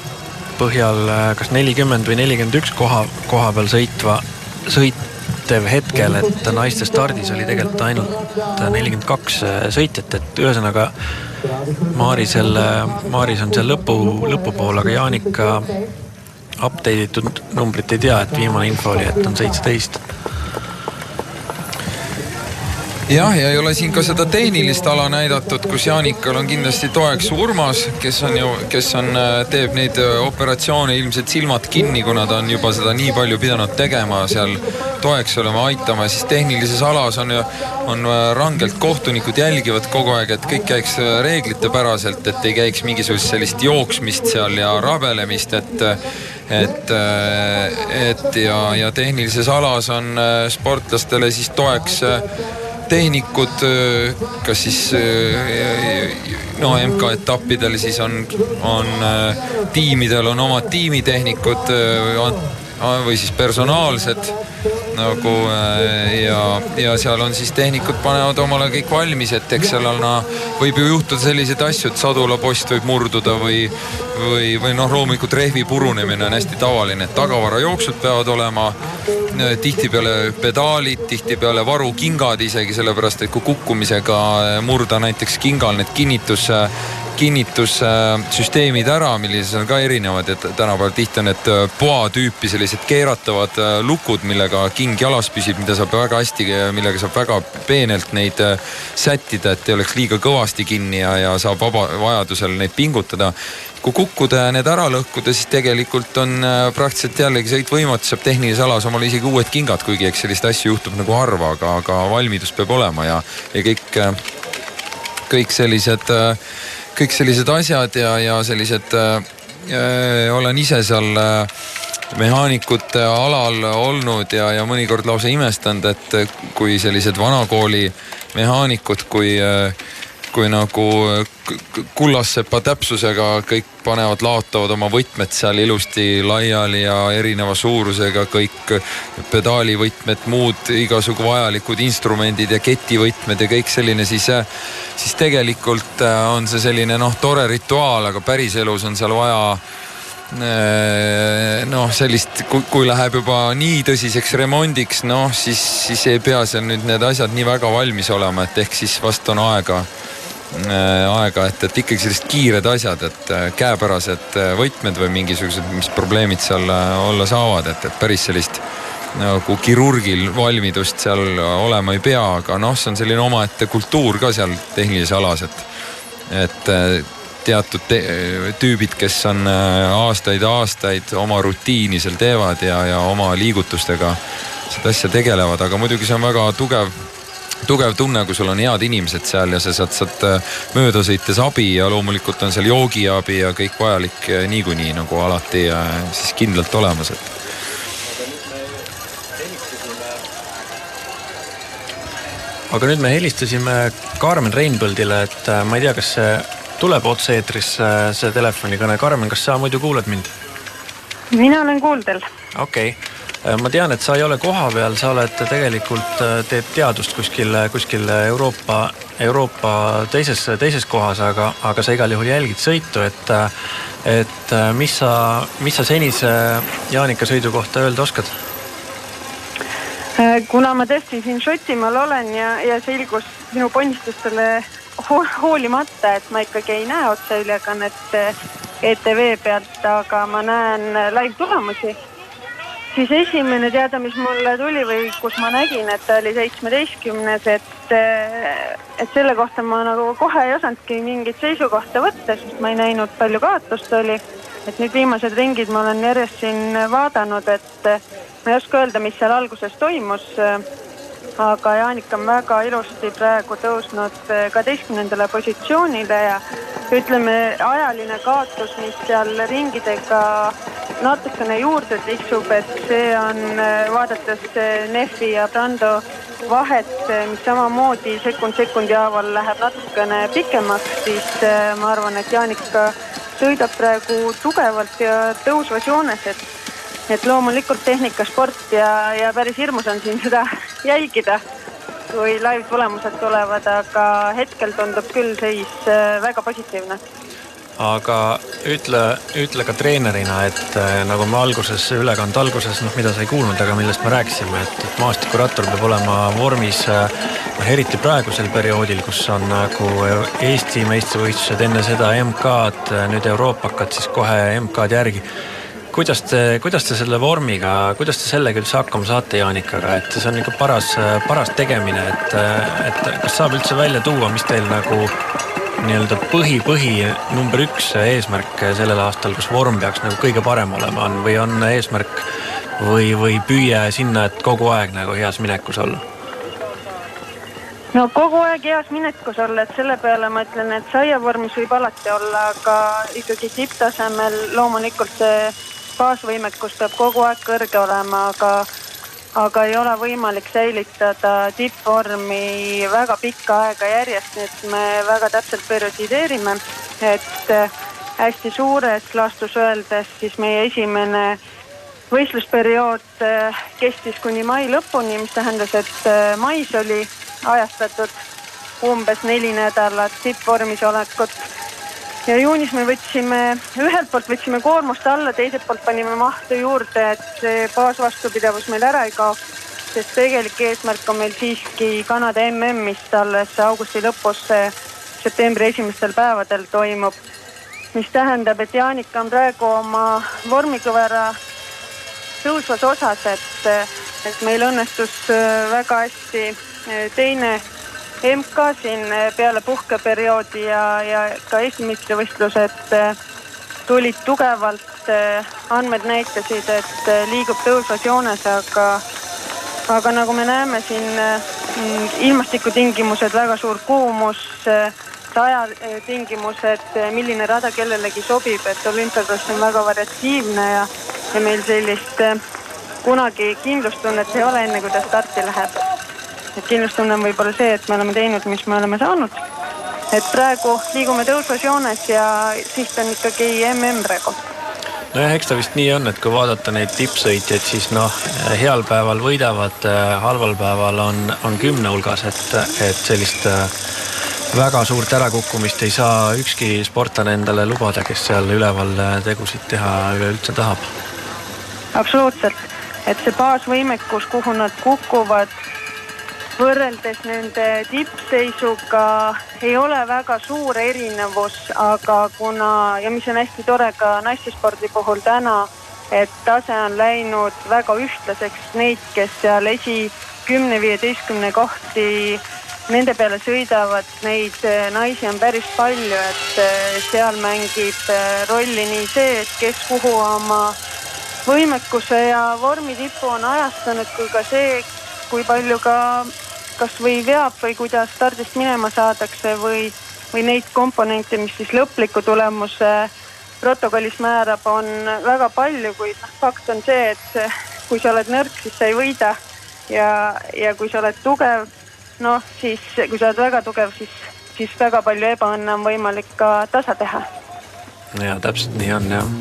A: põhjal kas 40 või 41 koha peal sõitev hetkel, et naiste stardis oli tegelikult ainult 42 sõitjat, et ühesõnaga Maaris on seal lõpupool, aga Jaanika update'itud numbrit ei tea, et viimane info oli, et on 17.
B: Jah, ja ei ole siin ka seda tehnilist ala näidatud, kus Jaanikal on kindlasti toeks Urmas, kes teeb neid operatsioone ilmselt silmad kinni, kuna ta on juba seda nii palju pidanud tegema seal toeks olema aitama, siis tehnilises alas on rangelt kohtunikud jälgivad kogu aeg, et kõik käiks reeglite päraselt, et ei käiks mingisugust sellist jooksmist seal ja rabelemist, ja tehnilises alas on sportlastele siis toeks tehnikud, kas siis MK-etappidel siis on tiimidel on omad tiimitehnikud või siis personaalsed nagu ja seal on siis tehnikud panevad omale kõik valmis, et eks seal on, võib ju juhtuda selliseid asju, et sadulapost võib murduda või loomulikult rehvi purunemine on hästi tavaline, et tagavarajooksud peavad olema, tihtipeale pedaalid, tihtipeale varukingad isegi, sellepärast et kui kukkumisega murda näiteks kingal need kinnitussüsteemid ära, millised on ka erinevad, et tänapäeval tihti on need poa tüüpi sellised keeratavad lukud, millega king jalas püsib, mida saab väga hästi, millega saab väga peenelt neid sättida, et ei oleks liiga kõvasti kinni ja saab vajadusel neid pingutada. Kui kukkuda ja need ära lõhkuda, siis tegelikult on praktiliselt jällegi sõit võimatu, saab tehnilise alas omale isegi uued kingad, kuigi eks sellist asju juhtub nagu harva, aga valmidus peab olema ja kõik sellised asjad ja sellised, olen ise seal mehaanikute alal olnud ja mõnikord lausa imestanud, et kui sellised vanakooli mehaanikud, kui nagu kullassepa täpsusega kõik panevad, laotavad oma võtmed seal ilusti laiali ja erineva suurusega, kõik pedaalivõtmed, muud igasugu vajalikud instrumendid ja ketivõtmed ja kõik selline, siis tegelikult on see selline tore rituaal, aga päris elus on seal vaja sellist, kui läheb juba nii tõsiseks remondiks, siis ei pea seal nüüd need asjad nii väga valmis olema, et ehk siis vast on aega, et ikkagi sellist kiired asjad, et käepärased võtmed või mingisugused, mis probleemid seal olla saavad, et päris sellist nagu kirurgil valmidust seal olema ei pea, aga see on selline omaette kultuur ka seal tehnilise alas, et teatud tüübid, kes on aastaid oma rutiini seal teevad ja oma liigutustega seda asja tegelevad, aga muidugi see on väga tugev tunne, kui sul on head inimesed seal ja sa saad mööda sõites abi ja loomulikult on seal joogiabi ja kõik vajalik niikuinii nagu alati siis kindlalt olemas.
A: Aga nüüd me helistasime Karmen Reinbõldile, et ma ei tea, kas see tuleb otse-eetris see telefonikõne. Karmen, kas sa muidu kuuled mind?
C: Mina olen kuuldel.
A: Okei. Ma tean, et sa ei ole koha peal, sa oled tegelikult teed teadust kuskil Euroopa teises kohas, aga sa igal juhul jälgid sõitu, et mis sa senise Jaanika sõidu kohta öelda oskad?
C: Kuna ma tõesti siin Šotimaal olen ja selgus minu ponnistustele hoolimata, et ma ikkagi ei näe otseülekannet ETV pealt, aga ma näen live tulemusi, siis esimene teada, mis mulle tuli või kus ma nägin, et ta oli 17, et selle kohta ma nagu kohe ei osanudki mingit seisukohta võtta, sest ma ei näinud palju kaotust oli. Et nüüd viimased ringid ma olen järjest siin vaadanud, et ma ei oska öelda, mis seal alguses toimus, aga Jaanika on väga ilusti praegu tõusnud 12. positsioonile ja ütleme, ajaline kaotus, mis seal ringidega natukene juurde tiksub, et see on vaadates Neffi ja Brando vahet, mis samamoodi sekundi haaval läheb natukene pikemaks, siis ma arvan, et Jaanika sõidab praegu tugevalt ja tõusvas joones, et loomulikult tehnikasport ja päris hirmus on siin seda jälgida, kui live tulemused tulevad, aga hetkel tundub küll seis väga positiivne.
A: Aga ütle ka treenerina, et nagu me ülekande alguses, mida sa ei kuulnud, aga millest me rääkisime, et maastikurattur peab olema vormis eriti praegusel perioodil, kus on nagu Eesti meistrivõistlused, enne seda MK-d, nüüd Euroopakad, siis kohe MK-d järgi. Kuidas te selle vormiga, kuidas te sellega üldse hakkama saate Jaanikaga, et see on ikka paras tegemine, et kas saab üldse välja tuua, mis teil nagu nii-öelda põhi number 1 eesmärk sellel aastal, kus vorm peaks nagu kõige parem olema on, või on eesmärk või püüe sinna, et kogu aeg nagu heas minekus olla?
C: No kogu aeg heas minekus olla, et selle peale ma ütlen, et saiavormis võib alati olla, aga ikkagi tipptasemel loomulikult see baasvõimekus peab kogu aeg kõrge olema, aga ei ole võimalik säilitada tippvormi väga pikka aega järjest, nii et me väga täpselt periodiseerime, et hästi suures laastus öeldes siis meie esimene võistlusperiood kestis kuni mai lõpuni, mis tähendas, et mais oli ajastatud umbes 4 nädalat tippvormis olekut. Ja juunis me ühelt poolt võtsime koormust alla, teiselt poolt panime mahtu juurde, et see baasvastupidavus meil ära ei kaoks, sest tegelik eesmärk on meil siiski Kanada MM, mis alles augusti lõpus septembri esimestel päevadel toimub. Mis tähendab, et Jaanika on praegu oma vormikõvera tõusvas osas, et meil õnnestus väga hästi teine MK siin peale puhkeperioodi ja ka Eesti meistrivõistlused tulid tugevalt, andmed näitasid, et liigub tõusvas joones, aga nagu me näeme siin ilmastikutingimused, väga suur kuumus, ajatingimused, milline rada kellelegi sobib, et olümpiakross on väga variatiivne ja meil sellist kunagi kindlustunnet ei ole enne, kui ta starti läheb. Et kindlustunne on võib-olla see, et me oleme teinud, mis me oleme saanud. Et praegu liigume tõusvas joones ja siht on ikkagi MM praegu.
A: Nojah, eks ta vist nii on, et kui vaadata neid tippsõitjaid, siis heal päeval võidavad, halval päeval on 10 hulgas, et sellist väga suurt ärakukkumist ei saa ükski sportlane endale lubada, kes seal üleval tegusid teha üleüldse tahab.
C: Absoluutselt, et see baasvõimekus, kuhu nad kukuvad, võrreldes nende tippseisuga ei ole väga suur erinevus, aga ja mis on hästi tore ka naistespordi puhul täna, et tase on läinud väga ühtlaseks, neid, kes seal 10-15 kohti nende peale sõidavad, neid naisi on päris palju, et seal mängib rolli nii see, et kes kuhu oma võimekuse ja vormi tipu on ajastanud, kui ka see, kui palju ka kas või veab või kuidas stardist minema saadakse või neid komponente, mis siis lõpliku tulemuse protokollis määrab, on väga palju, kuid fakt on see, et kui sa oled nõrk, siis sa ei võida ja kui sa oled tugev, siis kui sa oled väga tugev, siis väga palju ebaõnne on võimalik ka tasa teha.
A: Ja täpselt nii on, jah.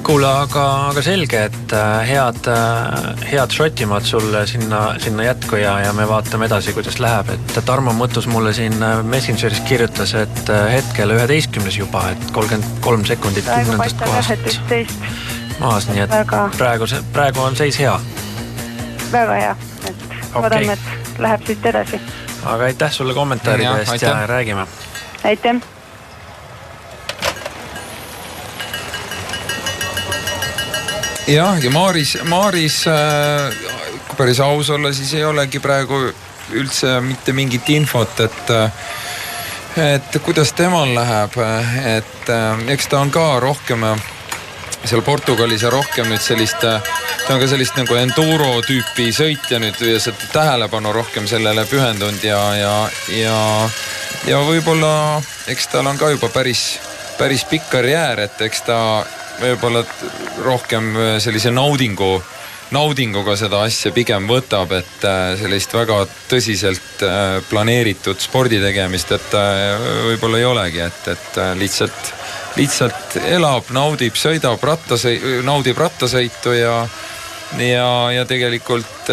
A: Kuule, aga selge, et head Šotimaad sulle sinna jätku ja me vaatame edasi, kuidas läheb. Et Tarmo Mõttus mulle siin Messengeris kirjutas, et hetkel 11 juba, et 33 sekundit 10. kohast maas, nii et praegu on seis hea.
C: Väga hea, et vaatame, et läheb siit edasi.
A: Aga aitäh sulle kommentaaride eest ja räägime.
C: Aitäh!
B: Jah, ja Maaris, kui päris aus olla, siis ei olegi praegu üldse mitte mingit infot, et kuidas temal läheb, et eks ta on ka rohkem seal Portugalis ja rohkem nüüd ta on ka sellist nagu enduro tüüpi sõitja nüüd ja seda tähelepanu rohkem sellele pühendunud ja võib-olla eks tal on ka juba päris pikk karjäär, et eks ta võib-olla rohkem sellise naudinguga seda asja pigem võtab, et sellist väga tõsiselt planeeritud spordi tegemist, et võib-olla ei olegi, et lihtsalt elab, naudib, sõidab, naudib rattasõitu ja tegelikult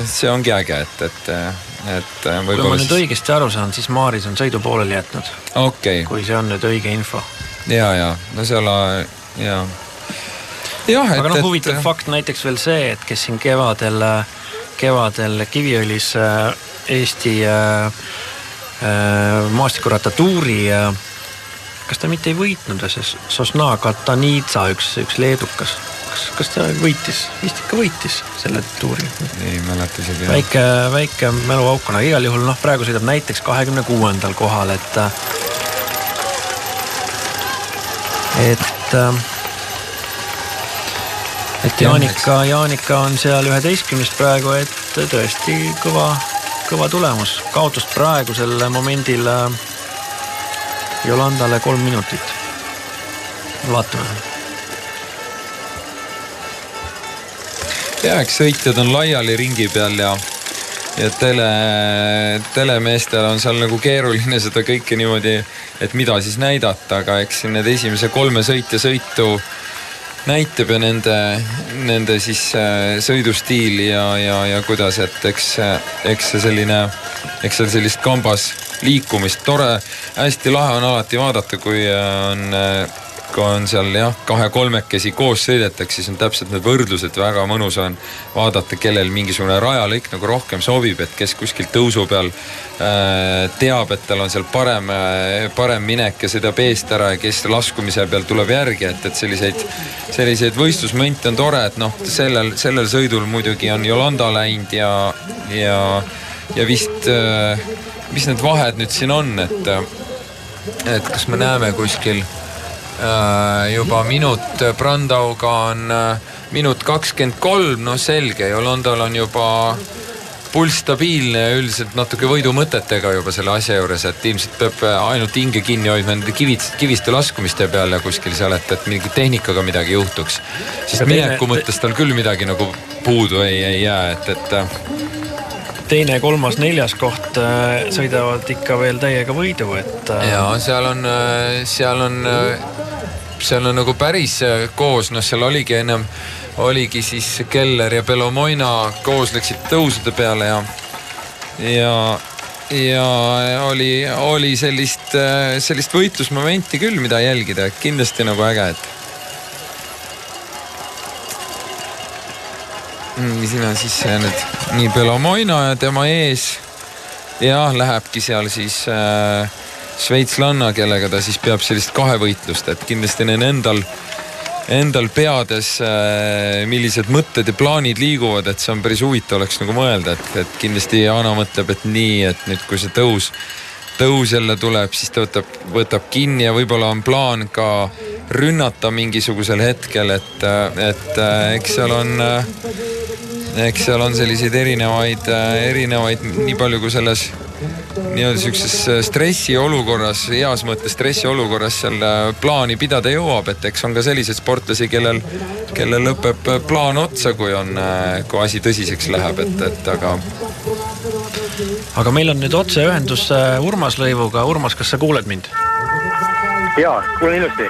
B: see ongi äge, et
A: kui ma nüüd õigesti aru saan, siis Maaris on sõidu pooleli jätnud.
B: Okay.
A: Kui see on nüüd õige info.
B: Ja, no seal ja,
A: aga huvitav fakt näiteks veel see, et kes siin kevadel Kiviõlis Eesti maastikuratatuuri, kas ta mitte ei võitnud, see Sosna Katanitsa üks leedukas, kas ta võitis, vist ikka võitis selle tuuri?
B: Ei mäleta isegi.
A: Väike mäluaukuna, igal juhul praegu sõidab näiteks 26. kohal, et Jaanika on seal 11 praegu, et tõesti kõva tulemus. Kaotust praegusel momendil Jolandale 3 minutit. Vaatame.
B: Ja, eks sõitjad on laiali ringi peal ja telemeestel on seal nagu keeruline seda kõike niimoodi, et mida siis näidata, aga eks siin need esimese 3 sõitu näitab ja nende siis sõidustiili ja kuidas, et eks seal sellist kambas liikumist tore, hästi lahe on alati vaadata, kui on seal kahe-kolmekesi koos sõidetakse, siis on täpselt need võrdlused, väga mõnus on vaadata, kellel mingisugune rajalõik nagu rohkem sobib, et kes kuskil tõusu peal teab, et tal on seal parem minek ja sõidab eest ära ja kes laskumise peal tuleb järgi, et selliseid võistlusmomente on tore, et sellel sõidul muidugi on Jolanda läinud ja vist mis need vahed nüüd siin on, et kas me näeme kuskil juba minut, Brandauga on minut 23, selge, Jolandal on juba pulss stabiilne ja üldiselt natuke võidumõtetega juba selle asja juures, et ilmselt peab ainult hinge kinni hoidma nende kiviste laskumiste peal ja kuskil seal, et mingi tehnikaga midagi juhtuks. Sest mineku mõttes tal küll midagi nagu puudu ei jää, et
A: teine, kolmas, neljas koht sõidavad ikka veel täiega võidu, et
B: ja seal on nagu päris koos, seal oligi siis Keller ja Belomoina koos läksid tõusude peale ja oli sellist võitlusmomenti küll, mida jälgida, kindlasti nagu äge, et siin on siis nüüd nii Belomoina ja tema ees ja lähebki seal siis šveitslanna, kellega ta siis peab sellist kahevõitlust, et kindlasti neil endal peades millised mõtted ja plaanid liiguvad, et see on päris huvitav oleks nagu mõelda, et kindlasti Jana mõtleb, et nii, et nüüd kui see tõus jälle tuleb, siis ta võtab kinni ja võib-olla on plaan ka rünnata mingisugusel hetkel, et eks seal on selliseid erinevaid, nii palju kui selles nii-öelda sellises stressiolukorras, heas mõttes stressiolukorras seal plaani pidada jõuab, et eks on ka selliseid sportlasi, kellel lõpeb plaan otsa, kui asi tõsiseks läheb, et
A: aga meil on nüüd otseühendus Urmas Lõivuga. Urmas, kas sa kuuled mind?
D: Jaa, kuulen ilusti.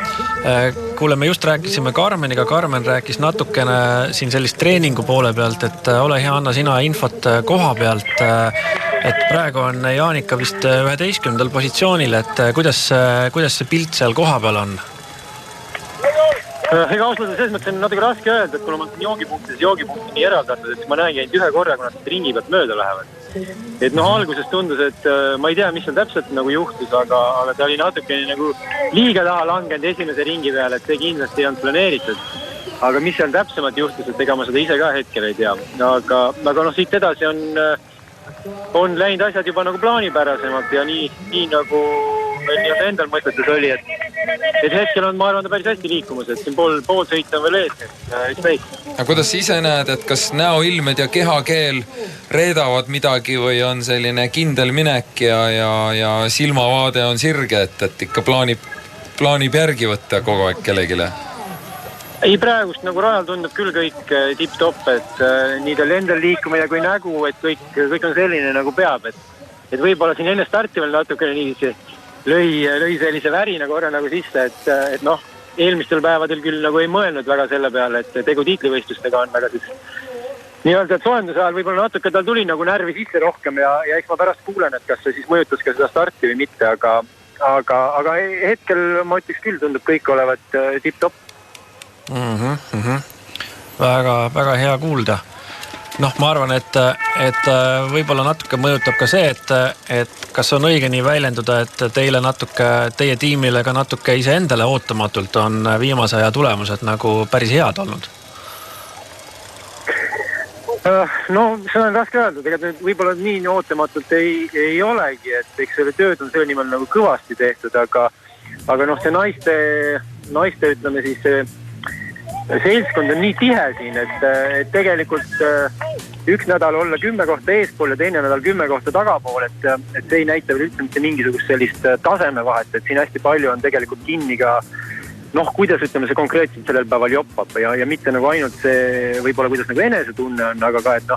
A: Kuule, me just rääkisime Karmeniga. Karmen rääkis natukene siin sellist treeningu poole pealt, et ole hea, anna sina infot koha pealt, et praegu on Jaanika vist 11. positsioonil, et kuidas see pilt seal koha peal on?
D: Ega ausalt selles mõttes on natuke raske öelda, et kuna ma joogipunktis nii eraldatud, et ma näengi ainult ühe korra, kui nad ringi pealt mööda lähevad. Et alguses tundus, et ma ei tea, mis seal täpselt nagu juhtus, aga ta oli natuke nagu liiga taha langenud esimese ringi peale, et see kindlasti ei olnud planeeritud. Aga mis seal täpsemalt juhtus, et ega ma seda ise ka hetkel ei tea. Aga siit edasi on läinud asjad juba nagu plaanipärasemalt ja nii nagu meil endal mõtetes oli, et hetkel on, ma arvan, päris hästi liikumas, et siin pool sõita on veel ees, üks meist.
B: Aga kuidas sa ise näed, et kas näoilmed ja kehakeel reedavad midagi või on selline kindel minek ja silmavaade on sirge, et ikka plaanib järgi võtta kogu aeg kellegile?
D: Ei, praegust nagu rajal tundub küll kõik tipp-topp, et nii tal endal liikumine kui nägu, et kõik on selline nagu peab, et võib-olla siin enne starti veel natukene nii lõi sellise värina korra nagu sisse, et eelmistel päevadel küll nagu ei mõelnud väga selle peale, et tegu tiitlivõistlustega on väga siis nii-öelda, et soojenduse ajal võib-olla natuke tal tuli nagu närvi sisse rohkem ja eks ma pärast kuulen, et kas see siis mõjutas ka seda starti või mitte, aga hetkel ma ütleks küll, tundub kõik olevat tipp-topp.
A: Väga, väga hea kuulda. Ma arvan, et võib-olla natuke mõjutab ka see, et kas on õige nii väljenduda, et teie tiimile ka natuke iseendale ootamatult on viimase aja tulemused nagu päris head olnud?
D: See on raske öelda, tegelikult võib-olla nii ootamatult ei olegi, et eks selle tööd on selle nimel nagu kõvasti tehtud, aga see naiste ütleme siis seltskond on nii tihe siin, et tegelikult üks nädal olla 10 kohta eespool ja teine nädal 10 kohta tagapool, et see ei näita veel üldse mitte mingisugust sellist tasemevahet, et siin hästi palju on tegelikult kinni ka kuidas ütleme see konkreetselt sellel päeval joppab ja mitte nagu ainult see võib-olla kuidas nagu enesetunne on, aga ka, et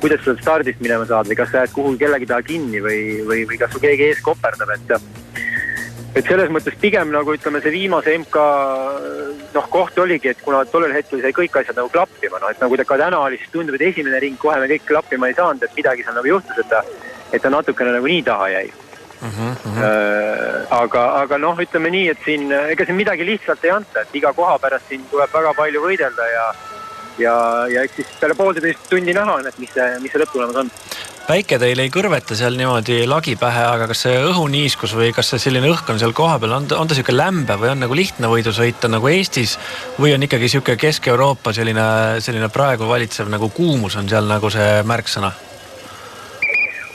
D: kuidas sa stardist minema saad või kas sa jääd kuhugi kellegi taha kinni või kas su keegi ees koperdab, et selles mõttes pigem nagu ütleme, see viimase MK koht oligi, et kuna tollel hetkel sai kõik asjad nagu klappima, et nagu ka täna oli, siis tundub, et esimene ring kohe me kõik klappima ei saanud, et midagi seal nagu juhtus, et ta natukene nagu nii taha jäi. Aga ütleme nii, et siin, ega siin midagi lihtsalt ei anta, et iga koha pärast siin tuleb väga palju võidelda ja eks siis peale 1,5 tundi näha, et mis see lõpptulemus on.
A: Päike teil ei kõrveta seal niimoodi lagi pähe, aga kas see õhuniiskus või kas see selline õhk on seal koha peal, on ta siuke lämbe või on nagu lihtne võidu sõita nagu Eestis või on ikkagi siuke Kesk-Euroopa selline praegu valitsev nagu kuumus on seal nagu see märksõna?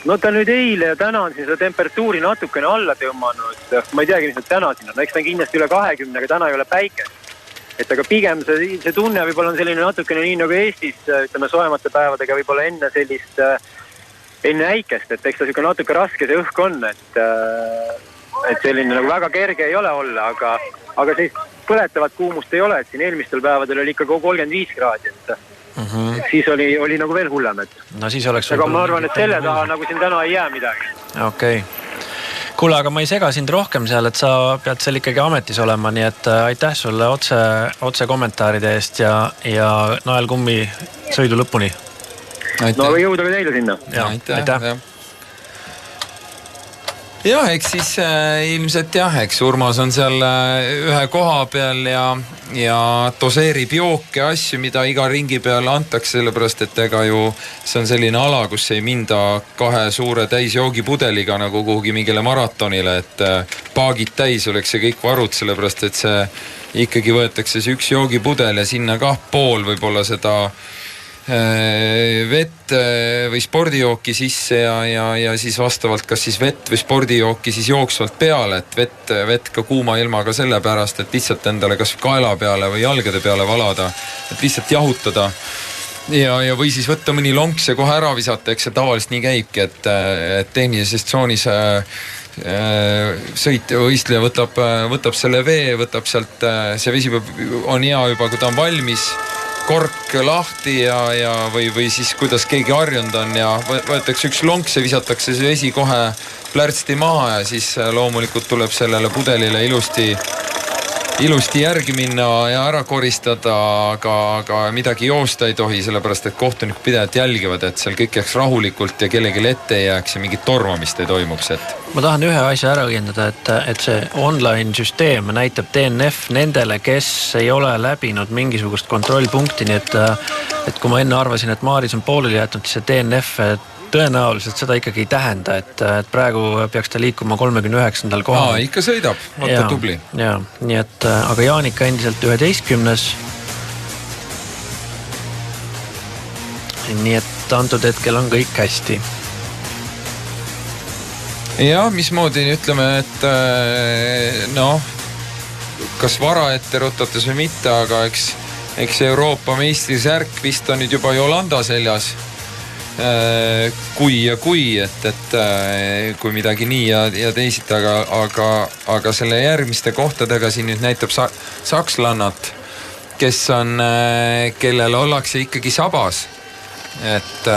D: No ta nüüd eile ja täna on siin seda temperatuuri natukene alla tõmmanud. Ma ei teagi, mis nüüd täna siin on. Eks ta on kindlasti üle 20, aga täna ei ole päikest. Et aga pigem see tunne võib-olla on selline natukene nii nagu Eestis, ütleme soojemate päevadega võib-olla enne äikest. Et eks ta siuke natuke raske see õhk on, et selline nagu väga kerge ei ole olla, aga sellist põletavat kuumust ei ole, et siin eelmistel päevadel oli ikka 35 kraadi, et siis oli nagu veel hullem, et.
A: No siis oleks.
D: Aga ma arvan, et selle taha nagu siin täna ei jää midagi.
A: Okei. Kuule, aga ma ei sega sind rohkem seal, et sa pead seal ikkagi ametis olema, nii et aitäh sulle otse kommentaaride eest ja nael kummi sõidu lõpuni.
D: No aga jõuda ka teile sinna.
A: Aitäh.
B: Jah, eks siis ilmselt eks Urmas on seal ühe koha peal ja doseerib jooke asju, mida iga ringi peal antakse, sellepärast et ega ju see on selline ala, kus ei minda 2 suure täisjoogipudeliga nagu kuhugi mingile maratonile, et paagid täis oleks see kõik varud, sellepärast et see ikkagi võetakse see üks joogipudel ja sinna kah pool võib-olla seda vett või spordijooki sisse ja siis vastavalt kas siis vett või spordijooki siis jooksvalt peale, et vett ka kuuma ilmaga sellepärast, et lihtsalt endale kas kaela peale või jalgade peale valada, et lihtsalt jahutada ja või siis võtta mõni lonks ja kohe ära visata, eks see tavaliselt nii käibki, et tehnilises tsoonis sõitja või võistleja võtab selle vee, võtab sealt, see vesi on hea juba, kui ta on valmis, kork lahti või siis kuidas keegi harjunud on ja võetakse üks lonks ja visatakse see vesi kohe plärtsti maha ja siis loomulikult tuleb sellele pudelile ilusti järgi minna ja ära koristada, aga midagi joosta ei tohi, sellepärast et kohtunikud pidevalt jälgivad, et seal kõik jääks rahulikult ja kellelegi ette ei jääks ja mingit tormamist ei toimuks.
A: Ma tahan ühe asja ära õiendada, et see online süsteem näitab DNF nendele, kes ei ole läbinud mingisugust kontrollpunkti, nii et kui ma enne arvasin, et Maaris on pooleli jätnud, siis see DNF tõenäoliselt seda ikkagi ei tähenda, et praegu peaks ta liikuma 39. kohal.
B: Ikka sõidab, vaata tubli.
A: Ja, nii et, aga Jaanika endiselt 11. Nii et antud hetkel on kõik hästi.
B: Ja, mismoodi ütleme, et kas vara ette rutates või mitte, aga eks Euroopa meistrisärk vist on nüüd juba Jolanda seljas. Kui, et kui midagi nii ja teisiti, aga selle järgmiste kohtadega siin nüüd näitab sakslannat, kellel ollakse ikkagi sabas. Et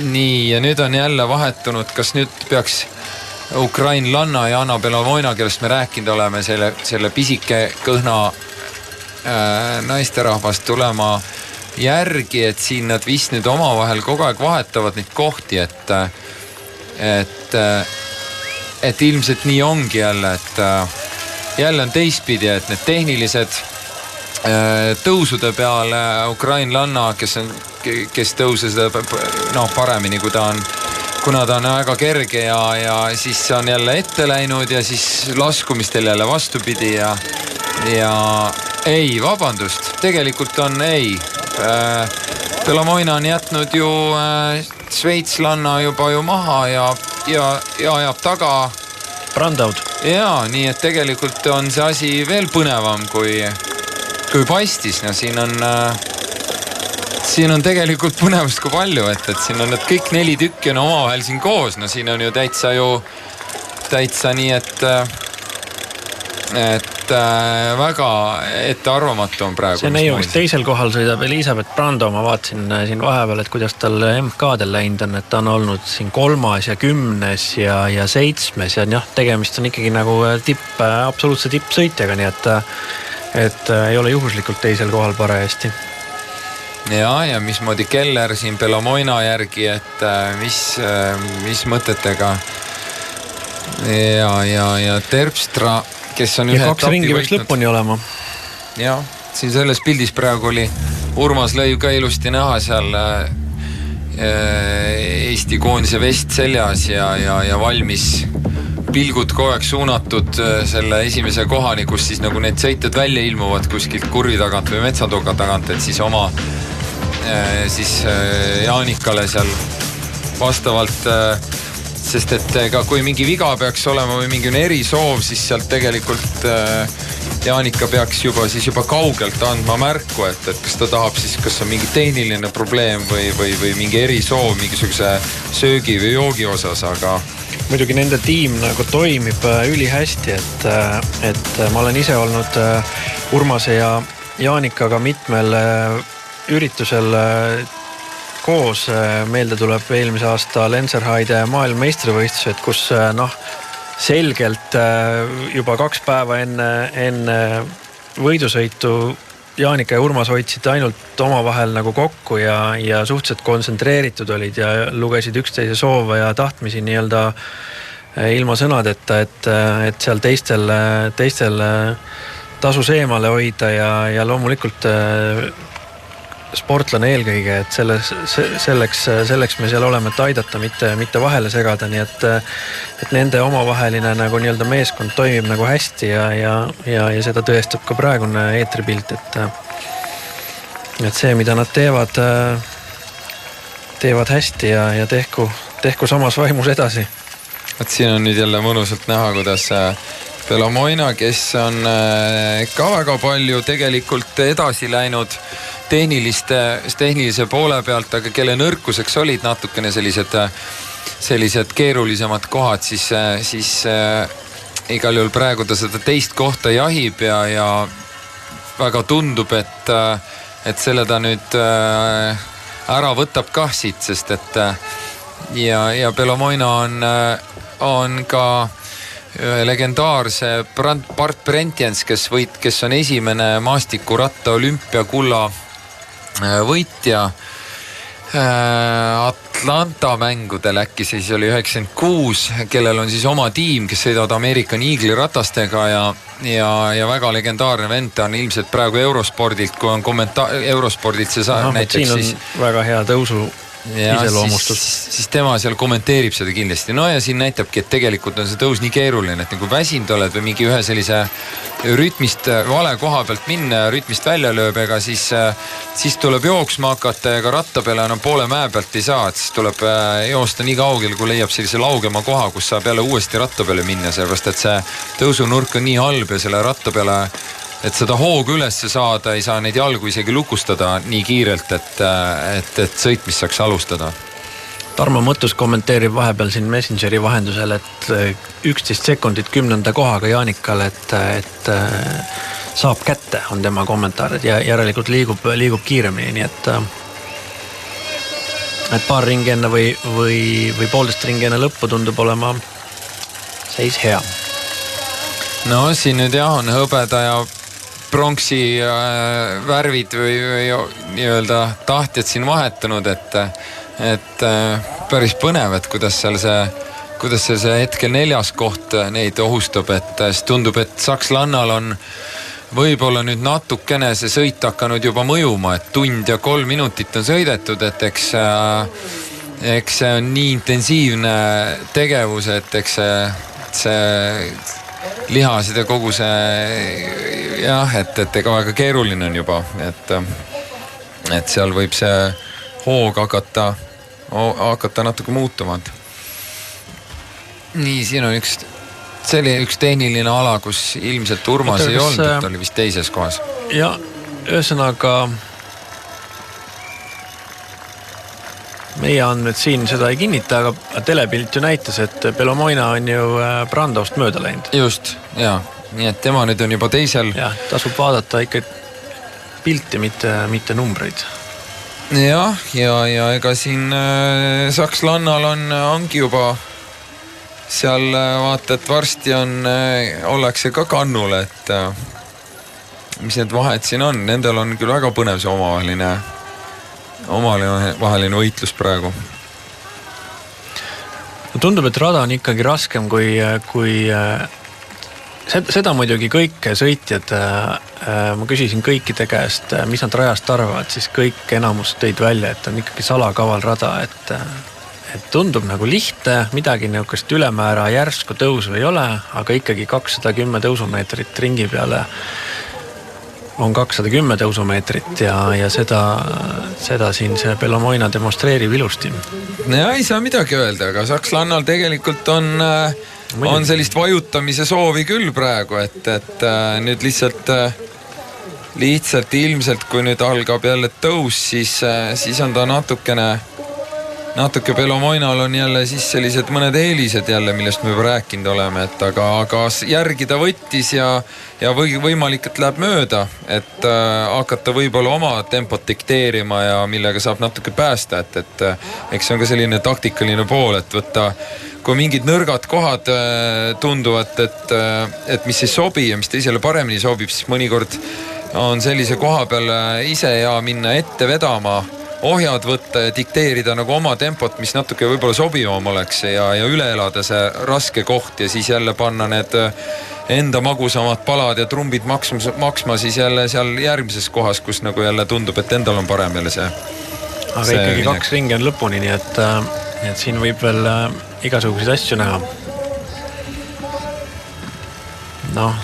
B: nii, ja nüüd on jälle vahetunud, kas nüüd peaks ukrainlanna ja Anna Belomoina, kellest me rääkinud oleme, selle pisike kõhna naisterahvast tulema järgi, et siin nad vist nüüd omavahel kogu aeg vahetavad neid kohti, et ilmselt nii ongi jälle, et jälle on teistpidi, et need tehnilised tõusude peale ukrainlanna, kes tõuses paremini, kuna ta on väga kerge ja siis on jälle ette läinud ja siis laskumistel jälle vastupidi ja ei, vabandust, tegelikult on ei. Belomoina on jätnud ju Šveitslanna juba ju maha ja ajab taga
A: Brandaud.
B: Ja, nii et tegelikult on see asi veel põnevam kui paistis. No, siin on tegelikult põnevust kui palju, et siin on need kõik 4 tükki on omavahel siin koos. No siin on ju täitsa nii, et et väga ettearvamatu on praegu.
A: see neiu, kes teisel kohal sõidab, Elisabeth Brando, ma vaatasin siin vahepeal, et kuidas tal MK-del läinud on, et ta on olnud siin 3. ja 10. ja 7. ja jah, tegemist on ikkagi nagu absoluutse tippsõitjaga, nii et ei ole juhuslikult teisel kohal parajasti.
B: Ja mismoodi Keller siin Belomoina järgi, et mis mõtetega ja Terpstra, kes on
A: ja 2 ringi võiks lõpuni olema.
B: Ja, siin selles pildis praegu oli Urmas lõi ka ilusti näha seal Eesti koondise vest seljas ja valmis pilgud kogu aeg suunatud selle esimese kohani, kus siis nagu need sõitjad välja ilmuvad kuskilt kurvi tagant või metsatoga tagant, et siis oma Jaanikale seal vastavalt, sest et ega kui mingi viga peaks olema või mingi erisoov, siis sealt tegelikult Jaanika peaks juba kaugelt andma märku, et kas ta tahab siis, kas on mingi tehniline probleem või mingi erisoov mingisuguse söögi või joogi osas, aga
A: muidugi nende tiim nagu toimib ülihästi, et ma olen ise olnud Urmase ja Jaanikaga mitmel üritusel koos. Meelde tuleb eelmise aasta Lenzerheide maailmameistrivõistlused, kus selgelt juba 2 päeva enne võidusõitu Jaanika ja Urmas hoidsid ainult omavahel nagu kokku ja suhteliselt kontsentreeritud olid ja lugesid üksteise soove ja tahtmisi nii-öelda ilma sõnadeta, et seal teistel tasus eemale hoida ja loomulikult sportlane eelkõige, et selleks me seal oleme, et aidata, mitte vahele segada, nii et nende omavaheline nagu nii-öelda meeskond toimib nagu hästi ja seda tõestab ka praegune eetripilt, et see, mida nad teevad hästi ja tehku samas vaimus edasi.
B: Et siin on nüüd jälle mõnusalt näha, kuidas Belomoina, kes on ka väga palju tegelikult edasi läinud tehnilise poole pealt, aga kelle nõrkuseks olid natukene sellised keerulisemad kohad, siis igal juhul praegu ta seda 2. kohta jahib ja väga tundub, et selle ta nüüd ära võtab kah siit, sest et ja Belomoina on ka legendaarse Bart Brentjens, kes on esimene maastikuratta olümpiakulla võitja Atlanta mängudel, äkki siis oli 96, kellel on siis oma tiim, kes sõidavad American Eagle'i ratastega ja väga legendaarne vend, ta on ilmselt praegu Eurospordilt, kui on Eurospordilt see näiteks
A: siin on
B: siis
A: väga hea tõusu iseloomustus.
B: Siis tema seal kommenteerib seda kindlasti. No ja siin näitabki, et tegelikult on see tõus nii keeruline, et nagu väsinud oled või mingi ühe sellise rütmist vale koha pealt minna ja rütmist välja lööb, ega siis tuleb jooksma hakata ja ka ratta peale enam poole mäe pealt ei saa, et siis tuleb joosta nii kaugel, kui leiab sellise laugema koha, kus saab jälle uuesti ratta peale minna, sellepärast et see tõusunurk on nii halb ja selle ratta peale, et seda hoogu ülesse saada, ei saa neid jalgu isegi lukustada nii kiirelt, et sõitmist saaks alustada.
A: Tarmo Mõttus kommenteerib vahepeal siin Messengeri vahendusel, et 11 sekundit 10. kohaga Jaanikal, et saab kätte, on tema kommentaar, ja järelikult liigub kiiremini, nii et paar ringi enne või 1,5 ringi enne lõppu tundub olema seis hea.
B: No siin nüüd jah on hõbeda ja pronksi värvid või nii-öelda tahtjad siin vahetunud, et päris põnev, et kuidas see hetkel 4. koht neid ohustab, et tundub, et Sakslannal on võib-olla nüüd natukene see sõit hakanud juba mõjuma, et 1 tund ja 3 minutit on sõidetud, et eks see on nii intensiivne tegevus, et eks see lihased ja kogu see jah, et ega väga keeruline on juba, et seal võib see hoog hakata natuke muutuma. Nii, siin on üks tehniline ala, kus ilmselt Urmas ei olnud, et oli vist 2. kohas.
A: Ja ühesõnaga meie andmed siin seda ei kinnita, aga telepilt ju näitas, et Belomoina on ju Brandost mööda läinud.
B: Just, jaa. nii et tema nüüd on juba teisel.
A: Jah, tasub vaadata ikka pilti, mitte numbreid.
B: Ja ega siin sakslannal ongi juba seal vaata, et varsti ollakse ka kannul, et mis need vahed siin on. Nendel on küll väga põnev see omavaheline võitlus praegu.
A: Tundub, et rada on ikkagi raskem kui seda muidugi kõik sõitjad, ma küsisin kõikide käest, mis nad rajast arvavad, siis kõik enamus tõid välja, et on ikkagi salakaval rada, et tundub nagu lihtne, midagi niisugust ülemäära järsku tõusu ei ole, aga ikkagi 210 tõusumeetrit ringi peale on 210 tõusumeetrit ja seda siin see Belomoina demonstreerib ilusti.
B: Ja ei saa midagi öelda, aga sakslannal tegelikult on sellist vajutamise soovi küll praegu, et nüüd lihtsalt ilmselt, kui nüüd algab jälle tõus, siis on ta natuke Belomoinal on jälle siis sellised mõned eelised jälle, millest me juba rääkinud oleme, et aga järgida võttis ja võimalik, et läheb mööda, et hakata võib-olla oma tempot dikteerima ja millega saab natuke päästa, et eks see on ka selline taktikaline pool, et võtta, kui mingid nõrgad kohad tunduvad, et mis ei sobi ja mis teisele paremini sobib, siis mõnikord on sellise koha peal ise ja minna ette vedama, ohjad võtta ja dikteerida nagu oma tempot, mis natuke võib-olla sobivam oleks ja üle elada see raske koht ja siis jälle panna need enda magusamad palad ja trumbid maksma siis jälle seal järgmises kohas, kus nagu jälle tundub, et endal on parem jälle see.
A: Aga ikkagi 2 ringi on lõpuni, nii et siin võib veel igasuguseid asju näha. Noh,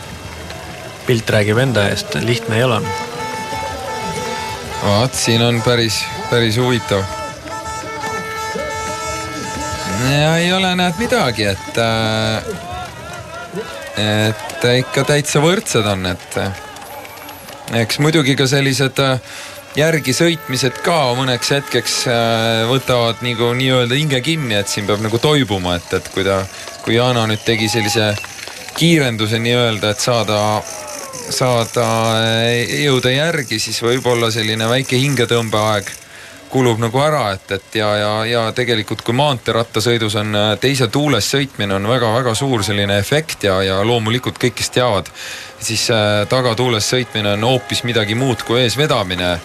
A: pilt räägib enda eest, lihtne ei ole.
B: Vaat, siin on päris huvitav. Ja ei ole näed midagi, et ikka täitsa võrdsed on, et eks muidugi ka sellised järgi sõitmised ka mõneks hetkeks võtavad nii-öelda hinge kinni, et siin peab nagu toibuma, et kui Jana nüüd tegi sellise kiirenduse nii-öelda, et saada jõuda järgi, siis võib-olla selline väike hingetõmbeaeg kulub nagu ära, ja tegelikult kui maanteerattasõidus on teise tuules sõitmine on väga-väga suur selline efekt ja loomulikult kõik, kes teavad, siis tagatuules sõitmine on hoopis midagi muud kui ees vedamine.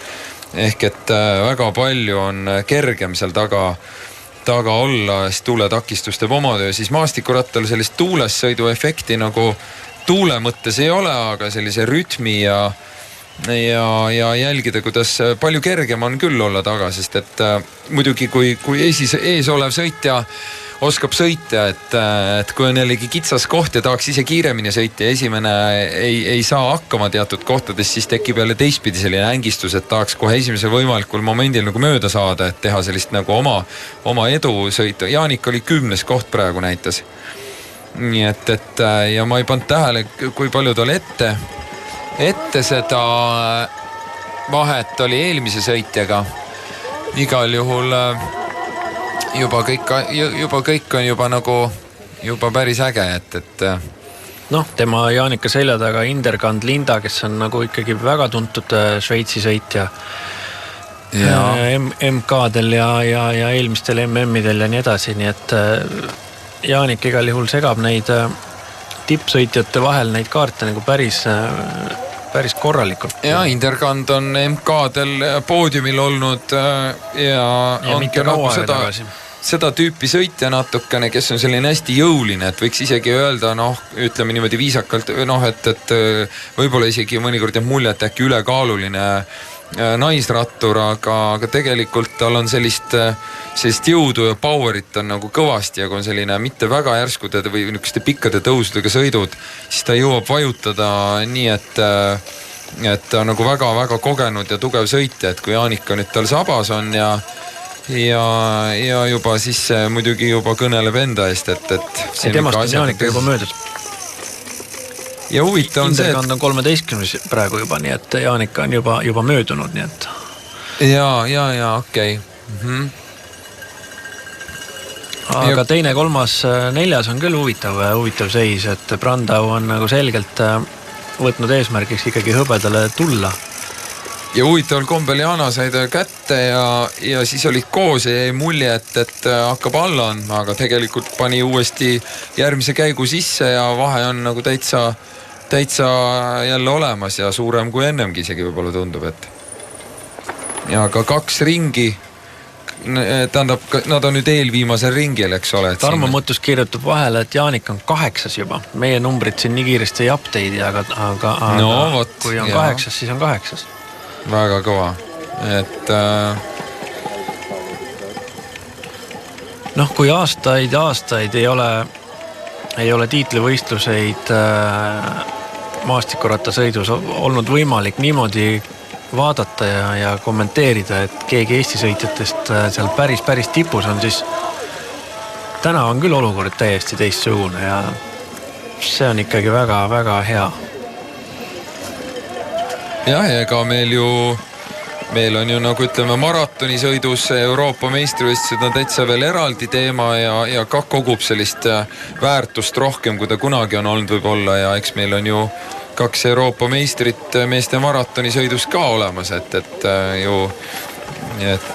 B: Ehk et väga palju on kergem seal taga olla, siis tuuletakistus teeb oma töö, siis maastikurattal sellist tuules sõidu efekti nagu tuule mõttes ei ole, aga sellise rütmi ja jälgida, kuidas palju kergem on küll olla taga, sest et muidugi kui ees olev sõitja oskab sõita, et kui on jällegi kitsas koht ja tahaks ise kiiremini sõita ja esimene ei saa hakkama teatud kohtades, siis tekib jälle teistpidi selline ängistus, et tahaks kohe esimesel võimalikul momendil nagu mööda saada, et teha sellist nagu oma edu sõita. Jaanik oli 10. koht praegu näitas. Nii et ja ma ei pannud tähele, kui palju tal ette seda vahet oli eelmise sõitjaga. Igal juhul juba kõik on juba nagu päris äge, et
A: noh, tema Jaanika selja taga Inderkand Linda, kes on nagu ikkagi väga tuntud Šveitsi sõitja MK-del ja eelmistel MM-idel ja nii edasi, nii et Jaanik igal juhul segab neid tippsõitjate vahel neid kaarte nagu päris korralikult. Ja
B: Inderkand on MK-del poodiumil olnud ja ongi nagu seda tüüpi sõitja natukene, kes on selline hästi jõuline, et võiks isegi öelda, ütleme niimoodi viisakalt, et võib-olla isegi mõnikord jääb mulje, et äkki ülekaaluline naisrattur, aga tegelikult tal on sellist jõudu ja powerit on nagu kõvasti ja kui on selline mitte väga järskude või niisuguste pikkade tõusudega sõidud, siis ta jõuab vajutada nii, et ta on nagu väga-väga kogenud ja tugev sõitja, et kui Jaanika nüüd tal sabas on ja juba siis muidugi juba kõneleb enda eest, et
A: temast on Jaanika juba möödas.
B: Ja huvitav on see,
A: Inderkand on 13. praegu juba, nii et Jaanika on juba möödunud, nii et
B: ja okei.
A: aga teine, kolmas, neljas on küll huvitav seis, et Brandau on nagu selgelt võtnud eesmärgiks ikkagi hõbedale tulla.
B: Ja huvitaval kombel Jana sai ta kätte ja siis olid koos ja jäi mulje, et hakkab alla andma, aga tegelikult pani uuesti järgmise käigu sisse ja vahe on nagu täitsa jälle olemas ja suurem kui ennemgi isegi võib-olla tundub, et ja ka 2 ringi, tähendab, nad on nüüd eelviimasel ringil, eks ole.
A: Tarmo Mõttus kirjutab vahele, et Jaanik on 8 juba. Meie numbrid siin nii kiiresti ei update'i, aga kui on 8, siis on 8.
B: Väga kõva, et
A: kui aastaid ei ole tiitlivõistluseid maastikurattasõidus olnud võimalik niimoodi vaadata ja kommenteerida, et keegi Eesti sõitjatest seal päris tipus on, siis täna on küll olukord täiesti teistsugune ja see on ikkagi väga hea.
B: Jah, ega meil on ju nagu ütleme maratonisõidus Euroopa meistrivõistlused on täitsa veel eraldi teema ja ka kogub sellist väärtust rohkem, kui ta kunagi on olnud võib-olla ja eks meil on ju 2 Euroopa meistrit meeste maratonisõidus ka olemas, et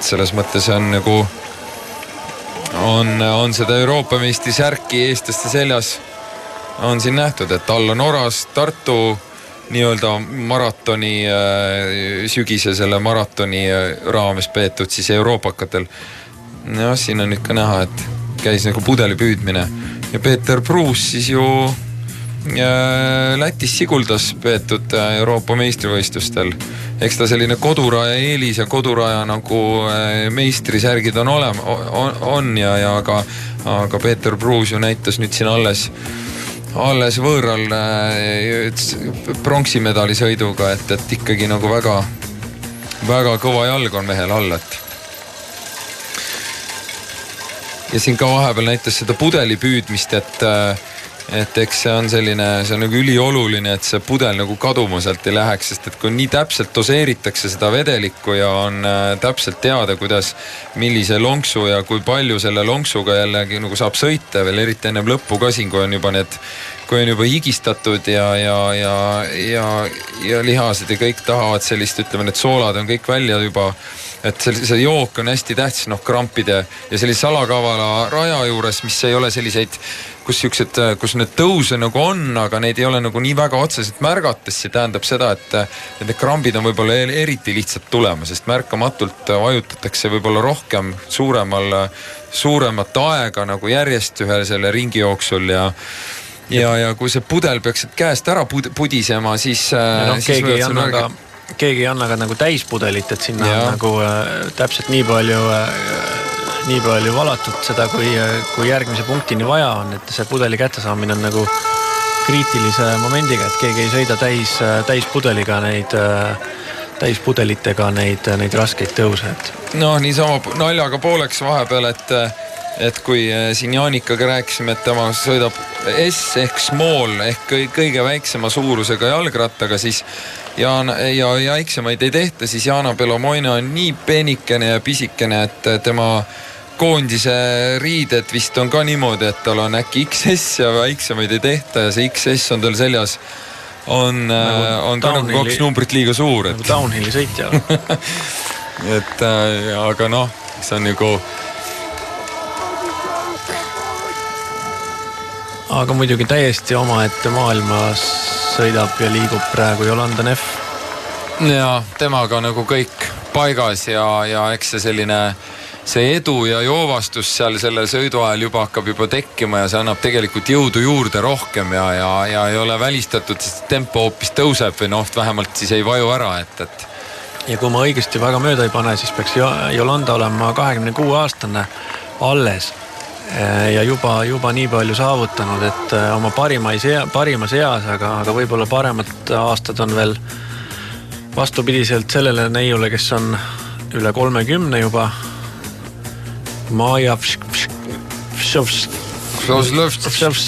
B: selles mõttes on nagu on seda Euroopa meistri särki eestlaste seljas on siin nähtud, et Allan Oras Tartu nii-öelda maratoni sügise selle maratoni raames peetud siis euroopakatel. Ja siin on nüüd ka näha, et käis nagu pudeli püüdmine ja Peeter Pruus siis ju Lätis Siguldas peetud Euroopa meistrivõistlustel. Eks ta selline koduraja eelis ja koduraja nagu meistrisärgid on ja aga Peeter Pruus ju näitas nüüd siin alles võõral pronksimedali sõiduga, et ikkagi nagu väga kõva jalg on mehel all, ja siin ka vahepeal näitas seda pudeli püüdmist, et eks see on nagu ülioluline, et see pudel nagu kaduma sealt ei läheks, sest et kui nii täpselt doseeritakse seda vedelikku ja on täpselt teada, millise lonksu ja kui palju selle lonksuga jällegi nagu saab sõita veel eriti ennem lõppu ka siin, kui on juba higistatud ja lihased ja kõik tahavad sellist, ütleme, need soolad on kõik välja juba, et see jook on hästi tähtis krampide ja sellise salakavala raja juures, mis ei ole selliseid, kus need tõuse nagu on, aga neid ei ole nagu nii väga otseselt märgates, see tähendab seda, et need krambid on võib-olla eriti lihtsalt tulema, sest märkamatult vajutatakse võib-olla rohkem suuremat aega nagu järjest ühe selle ringi jooksul ja kui see pudel peaks käest ära pudisema, siis
A: keegi ei anna ka nagu täispudelit, et sinna on nagu täpselt nii palju valatud seda, kui järgmise punktini vaja on, et see pudeli kättesaamine on nagu kriitilise momendiga, et keegi ei sõida täispudeliga täispudelitega neid raskeid tõuse.
B: Niisama naljaga pooleks vahepeal, et kui siin Jaanikaga rääkisime, et tema sõidab S ehk small ehk kõige väiksema suurusega jalgrattaga, siis ja väiksemaid ei tehta, siis Jana Belomoina on nii peenikene ja pisikene, et tema koondise riided vist on ka niimoodi, et tal on äkki XS ja väiksemaid ei tehta ja see XS on tal seljas on ka nagu 2 numbrit liiga suur.
A: Nagu downhilli sõitja.
B: Aga see on nagu
A: aga muidugi täiesti omaette maailmas sõidab ja liigub praegu Jolanda Neff.
B: Ja temaga nagu kõik paigas ja eks see edu ja joovastus seal selle sõidu ajal hakkab juba tekkima ja see annab tegelikult jõudu juurde rohkem ja ei ole välistatud, sest tempo hoopis tõuseb või vähemalt siis ei vaju ära, et.
A: Ja kui ma õigesti väga mööda ei pane, siis peaks Jolanda olema 26-aastane alles. Ja juba nii palju saavutanud, et oma parimas eas, aga võib-olla paremad aastad on veel vastupidiselt sellele neiule, kes on üle 30 juba. Maja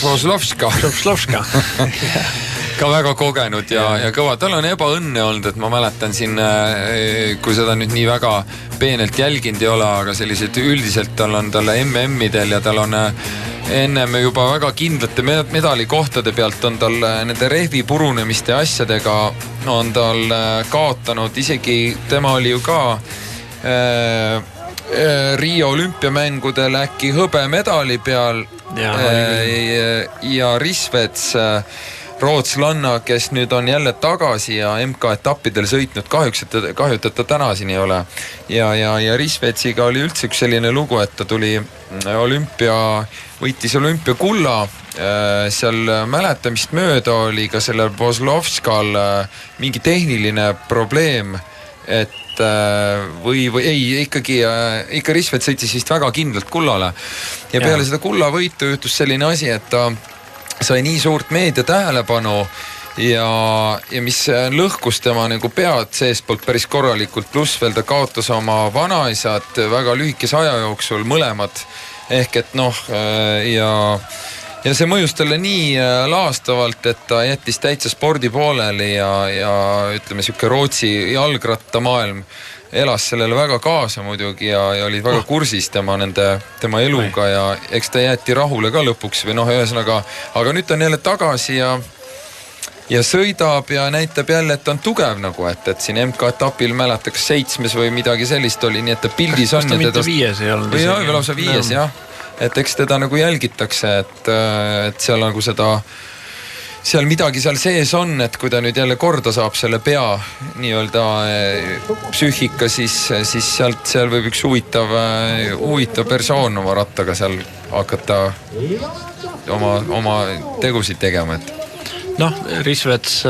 B: Voslovska. ka väga kogenud ja kõva. Tal on ebaõnne olnud, et ma mäletan siin, kui seda nüüd nii väga peenelt jälginud ei ole, aga sellised üldiselt tal on talle MM-idel ja tal on ennem juba väga kindlate medalikohtade pealt on tal nende rehvi purunemiste asjadega on tal kaotanud, isegi tema oli ju ka Rio olümpiamängudel äkki hõbemedali peal ja Risvets rootslanna, kes nüüd on jälle tagasi ja MK-etappidel sõitnud, kahjuks, et ta tänaseni ei ole. Ja Risvetsiga oli üldse üks selline lugu, et ta tuli võitis olümpiakulla, seal mäletamist mööda oli ka sellel Vozlovskal mingi tehniline probleem, et või ei, ikka Risvet sõitis vist väga kindlalt kullale ja peale seda kullavõitu juhtus selline asi, et ta sai nii suurt meedia tähelepanu ja mis lõhkus tema nagu pead seespoolt päris korralikult, pluss veel ta kaotas oma vanaisad väga lühikese aja jooksul mõlemad ehk et ja see mõjus talle nii laastavalt, et ta jättis täitsa spordi pooleli ja ütleme, siuke Rootsi jalgrattamaailm elas sellele väga kaasa muidugi ja olid väga kursis tema eluga ja eks ta jäeti rahule ka lõpuks või ühesõnaga, aga nüüd ta on jälle tagasi ja sõidab ja näitab jälle, et ta on tugev nagu, et siin MK-etapil mäletaks 7 või midagi sellist oli, nii et ta pildis on.
A: Kas ta mitte 5 ei olnud?
B: Või juba lausa 5, jah. Et eks teda nagu jälgitakse, et seal nagu seal midagi seal sees on, et kui ta nüüd jälle korda saab selle pea nii-öelda psüühika, siis seal võib üks huvitav persoon oma rattaga seal hakata oma tegusid tegema, et
A: Risvets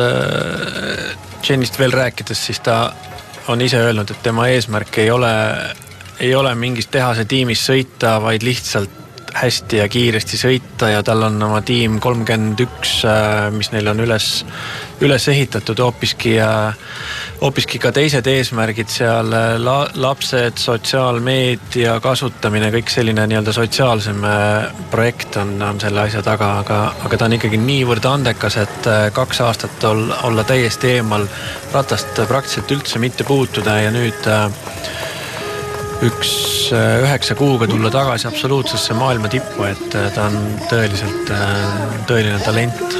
A: Jenist veel rääkides, siis ta on ise öelnud, et tema eesmärk ei ole mingis tehase tiimis sõita, vaid lihtsalt hästi ja kiiresti sõita ja tal on oma tiim 31, mis neil on üles ehitatud hoopiski ka teised eesmärgid seal, lapsed, sotsiaalmeedia kasutamine, kõik selline nii-öelda sotsiaalsem projekt on selle asja taga, aga ta on ikkagi niivõrd andekas, et 2 aastat olla täiesti eemal ratast praktiliselt üldse mitte puutuda ja nüüd 9 kuuga tulla tagasi absoluutsesse maailma tippu, et ta on tõeline talent.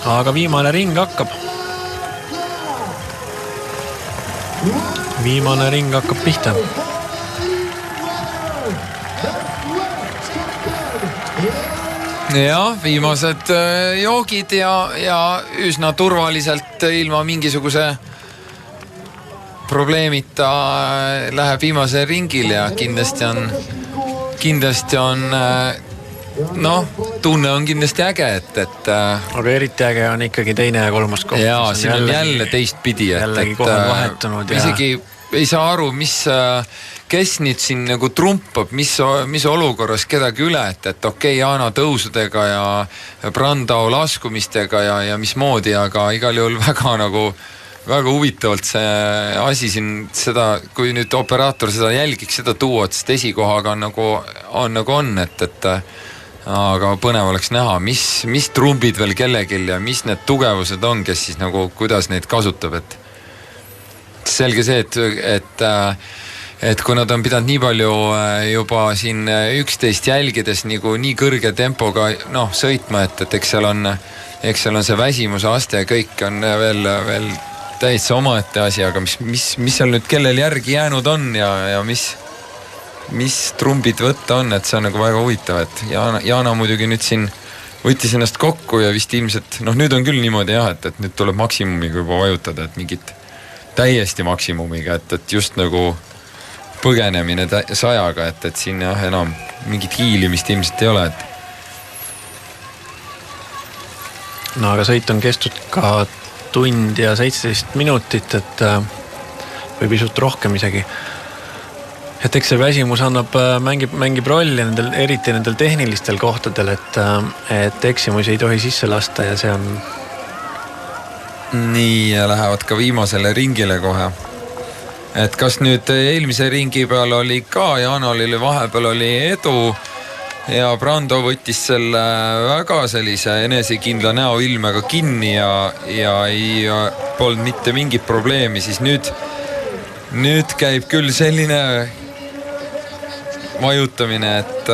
A: Aga viimane ring hakkab. Viimane ring hakkab pihta.
B: Ja viimased joogid ja üsna turvaliselt ilma mingisuguse probleemita läheb viimase ringil ja kindlasti on tunne on kindlasti äge, et
A: aga eriti äge on ikkagi teine ja 3. koht.
B: Jaa, siin on jälle teistpidi,
A: jällegi kohad vahetunud.
B: Isegi ei saa aru, kes nüüd siin nagu trumpab, mis olukorras kedagi üle, et okei, Jaana tõusudega ja Brandao laskumistega ja mismoodi, aga igal juhul väga huvitavalt see asi siin seda, kui nüüd operaator seda jälgiks, seda tuua, sest esikohaga on, et aga põnev oleks näha, mis trumbid veel kellegil ja mis need tugevused on, kes siis nagu, kuidas neid kasutab, et selge see, et kui nad on pidanud nii palju juba siin 11 jälgides nii kõrge tempoga sõitma, et eks seal on see väsimuse aste ja kõik on veel täitsa omaette asi, aga mis seal nüüd kellel järgi jäänud on ja mis trumbid võtta on, et see on nagu väga huvitav, et Jaana muidugi nüüd siin võttis ennast kokku ja vist ilmselt, nüüd on küll niimoodi jah, et nüüd tuleb maksimumiga juba vajutada, et mingit täiesti maksimumiga, et just nagu põgenemine 100-ga, et siin jah, enam mingit hiilimist ilmselt ei ole, et
A: aga sõit on kestud ka 1 tund ja 17 minutit, et või pisut rohkem isegi. Et eks see väsimus mängib rolli eriti nendel tehnilistel kohtadel, et eksimusi ei tohi sisse lasta ja see on
B: nii ja lähevad ka viimasele ringile kohe. Et kas nüüd eelmise ringi peal oli ka, Jaanal vahepeal oli edu ja Brando võttis selle väga sellise enesekindla näoilmega kinni ja ei polnud mitte mingit probleemi, siis nüüd käib küll selline vajutamine, et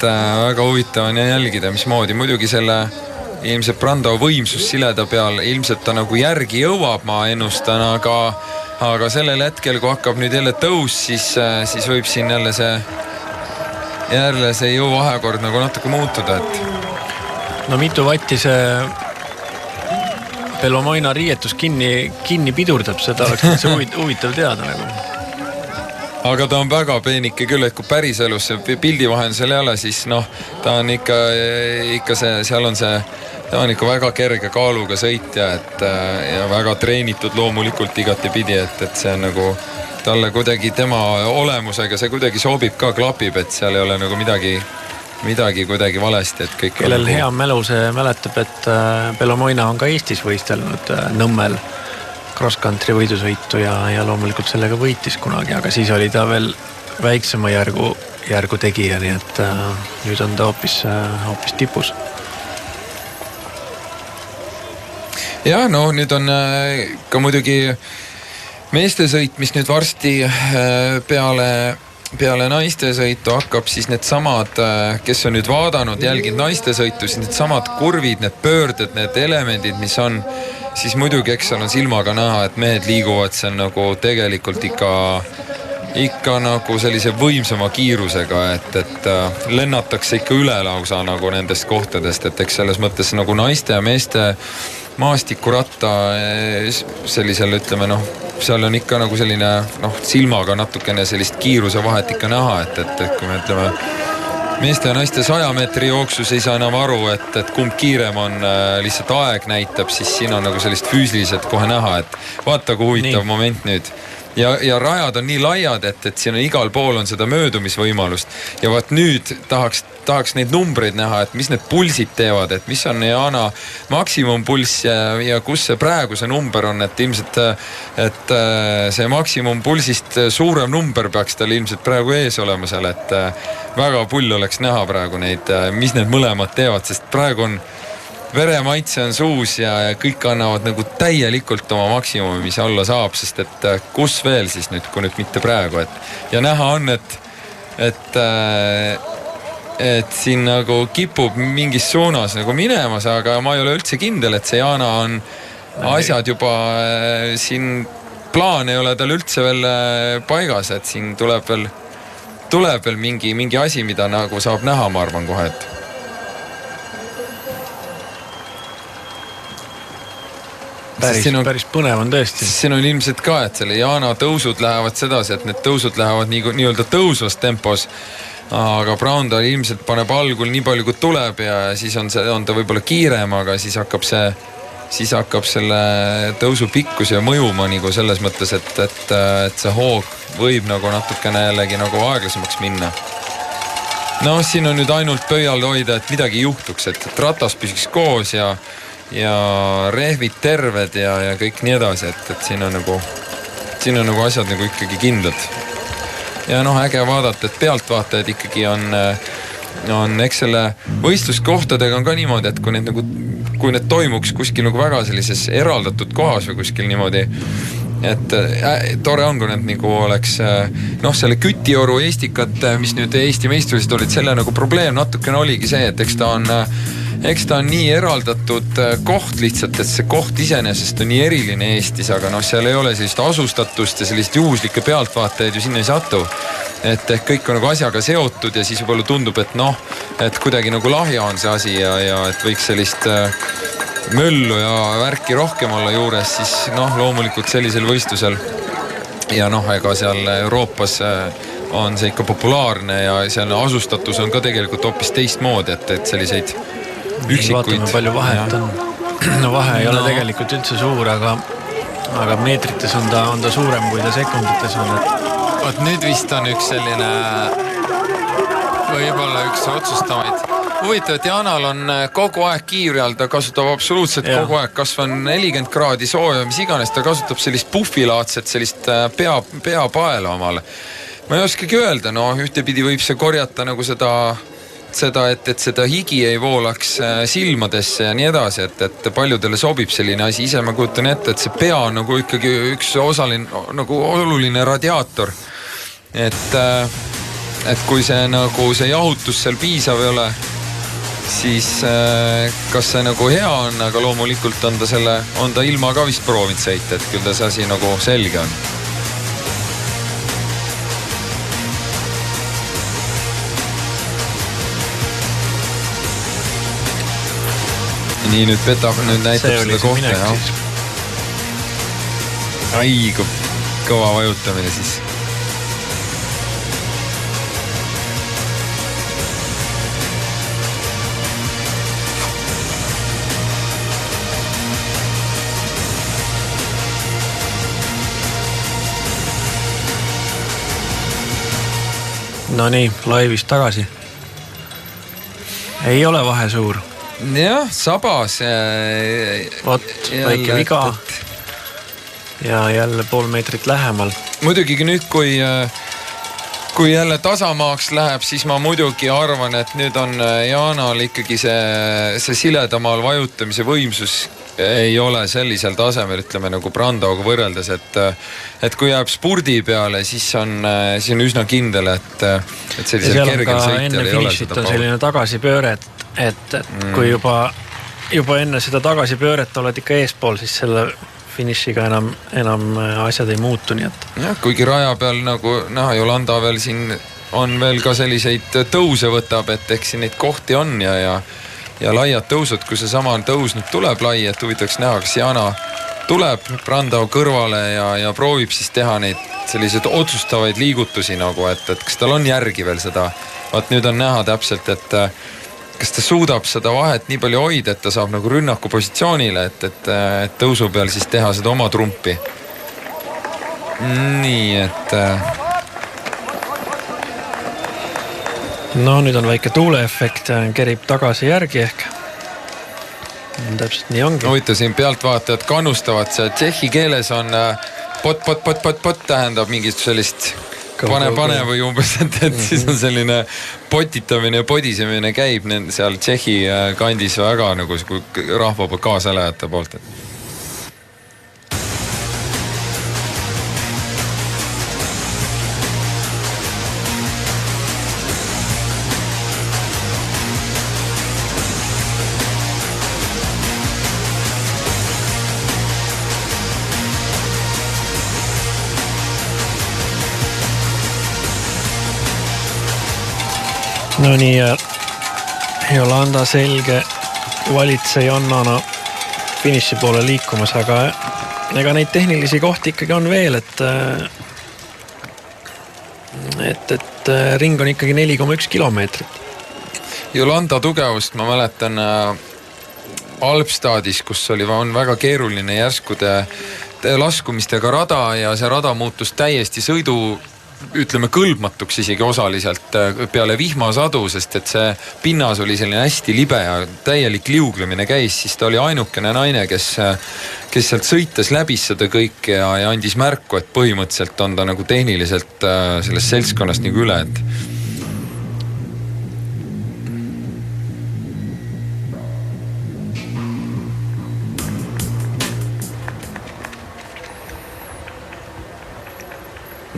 B: väga huvitav on jälgida, mismoodi muidugi selle ilmselt Brando võimsus sileda peal, ilmselt ta nagu järgi jõuab, ma ennustan, aga sellel hetkel, kui hakkab nüüd jälle tõus, siis võib siin jälle see jõuvahekord nagu natuke muutuda, et
A: no mitu vatti see Belomoina riietus kinni pidurdab, seda oleks täitsa huvitav teada nagu.
B: Aga ta on väga peenike küll, et kui päriselus pildi vahendusel ei ole, siis noh, ta on ikka seal on see, ta on ikka väga kerge kaaluga sõitja, ja väga treenitud loomulikult igatepidi, et see on nagu talle kuidagi tema olemusega, see kuidagi sobib ka, klapib, et seal ei ole nagu midagi kuidagi valesti, et kõik
A: kellel nagu... hea mälu see mäletab, et Belomoina on ka Eestis võistelnud Nõmmel cross-country võidusõitu ja loomulikult sellega võitis kunagi, aga siis oli ta veel väiksema järgu tegija, nii et nüüd on ta hoopis tipus.
B: Ja no nüüd on ka muidugi meestesõit, mis nüüd varsti peale naistesõitu hakkab, siis need samad, kes on nüüd vaadanud, jälginud naistesõitu, siis need samad kurvid, need pöörded, need elemendid, mis on, siis muidugi eks seal on silmaga näha, et mehed liiguvad seal nagu tegelikult ikka nagu sellise võimsama kiirusega, et lennatakse ikka üle lausa nagu nendest kohtadest, et eks selles mõttes nagu naiste ja meeste maastikuratta sellisel, ütleme seal on ikka nagu selline silmaga natukene sellist kiiruse vahet ikka näha, et kui me ütleme meeste ja naiste 100 meetri jooksus ei saa enam aru, et kumb kiirem on, lihtsalt aeg näitab, siis siin on nagu sellist füüsiliselt kohe näha, et vaata kui huvitav moment nüüd. Ja rajad on nii laiad, et siin on igal pool on seda möödumisvõimalust ja vaat nüüd tahaks neid numbreid näha, et mis need pulsid teevad, et mis on Jana maksimumpulss ja kus see praegu see number on, et ilmselt et see maksimumpulsist suurem number peaks tal ilmselt praegu ees olema seal, et väga pull oleks näha praegu neid, mis need mõlemad teevad, sest praegu on veremaitse on suus ja kõik annavad nagu täielikult oma maksimumi, mis olla saab, sest et kus veel siis nüüd, kui nüüd mitte praegu, ja näha on, et siin nagu kipub mingis suunas nagu minemas, aga ma ei ole üldse kindel, et see Jana on asjad juba siin plaan ei ole tal üldse veel paigas, et siin tuleb veel mingi asi, mida nagu saab näha, ma arvan kohe, et
A: päris põnev on tõesti.
B: Siin on ilmselt ka, et selle Jana tõusud lähevad sedasi, et need tõusud lähevad nii-öelda tõusvas tempos, aga Brown ta ilmselt paneb algul nii palju, kui tuleb ja siis on ta võib-olla kiirem, aga siis hakkab selle tõusu pikkus ja mõjuma nagu selles mõttes, et see hoog võib nagu natukene jällegi nagu aeglasemaks minna. No siin on nüüd ainult pöial hoida, et midagi juhtuks, et ratas püsiks koos ja rehvid terved ja kõik nii edasi, et siin on nagu asjad nagu ikkagi kindlad. Ja äge vaadata, et pealtvaatajad ikkagi on eks selle võistluskohtadega on ka niimoodi, et kui need toimuks kuskil nagu väga sellises eraldatud kohas või kuskil niimoodi, et tore on, kui need nagu oleks selle Kütioru Eestikat, mis nüüd Eesti meistrivõistlused olid, selle nagu probleem natukene oligi see, et eks ta on nii eraldatud koht lihtsalt, et see koht iseenesest on nii eriline Eestis, aga seal ei ole sellist asustatust ja sellist juhuslikke pealtvaatajaid ju sinna ei satu. Et kõik on nagu asjaga seotud ja siis võib-olla tundub, et kuidagi nagu lahja on see asi ja et võiks sellist möllu ja värki rohkem olla juures, siis loomulikult sellisel võistlusel ja ega seal Euroopas on see ikka populaarne ja seal asustatus on ka tegelikult hoopis teistmoodi, et selliseid üksikuid.
A: Vaatame, palju vahet on. Vahe ei ole tegelikult üldse suur, aga meetrites on ta suurem, kui ta sekundites on.
B: Vaat nüüd vist on üks selline võib-olla üks otsustavaid. Huvitav, et Janal on kogu aeg kiiri all, ta kasutab absoluutselt kogu aeg, kas on 40 kraadi sooja, mis iganes, ta kasutab sellist puhvilaadset, sellist peapaela omale. ma ei oskagi öelda, no ühtepidi võib see korjata nagu seda, et seda higi ei voolaks silmadesse ja nii edasi, et paljudele sobib selline asi. Ise ma kujutan ette, et see pea on nagu ikkagi üks osaline, nagu oluline radiaator. Et kui see nagu see jahutus seal piisav ei ole, siis kas see nagu hea on, aga loomulikult on ta ilma ka vist proovinud sõita, et küll ta see asi nagu selge on. Nii nüüd näitab seda kohta, jah. Ai, kõva vajutamine siis.
A: No nii, laivis tagasi. Ei ole vahe suur.
B: Jah, sabas.
A: Vot, väike viga. Ja jälle pool meetrit lähemal.
B: Muidugi nüüd, kui jälle tasamaaks läheb, siis ma muidugi arvan, et nüüd on Jaanal ikkagi see siledamaal vajutamise võimsus ei ole sellisel tasemel, ütleme nagu Brandoga võrreldes, et kui jääb spurdi peale, siis on üsna kindel, et sellisel kergel sõitjal ei ole seda.
A: Enne finišit on selline tagasipööre, et kui juba enne seda tagasipööret oled ikka eespool, siis selle finišiga enam asjad ei muutu, nii et.
B: Jah, kuigi raja peal nagu näha, Jolanda veel siin on veel ka selliseid tõuse võtab, et eks siin neid kohti on ja laiad tõusud, kui see sama tõus nüüd tuleb lai, et huvitaks näha, kas Jana tuleb Brandau kõrvale ja proovib siis teha neid selliseid otsustavaid liigutusi nagu, et kas tal on järgi veel seda. Vaat nüüd on näha täpselt, et kas ta suudab seda vahet nii palju hoida, et ta saab nagu rünnaku positsioonile, et tõusu peal siis teha seda oma trumpi. Nii, et
A: no nüüd on väike tuuleefekt, kerib tagasi järgi ehk. Täpselt nii ongi.
B: Huvitav, siin pealtvaatajad kannustavad, see tšehhi keeles on pot tähendab mingit sellist pane või umbes, et siis on selline potitamine ja podisemine käib seal tšehhi kandis väga nagu rahva kaasalejate poolt.
A: No nii, Jolanda selge valitsejannana finiši poole liikumas, aga ega neid tehnilisi kohti ikkagi on veel, et ring on ikkagi 4,1 kilomeetrit.
B: Jolanda tugevust ma mäletan Alpstadis, kus on väga keeruline järskude laskumistega rada ja see rada muutus täiesti ütleme kõlbmatuks isegi osaliselt peale vihmasadu, sest et see pinnas oli selline hästi libe ja täielik liuglemine käis, siis ta oli ainukene naine, kes sealt sõites läbis seda kõike ja andis märku, et põhimõtteliselt on ta nagu tehniliselt sellest seltskonnast nagu üle, et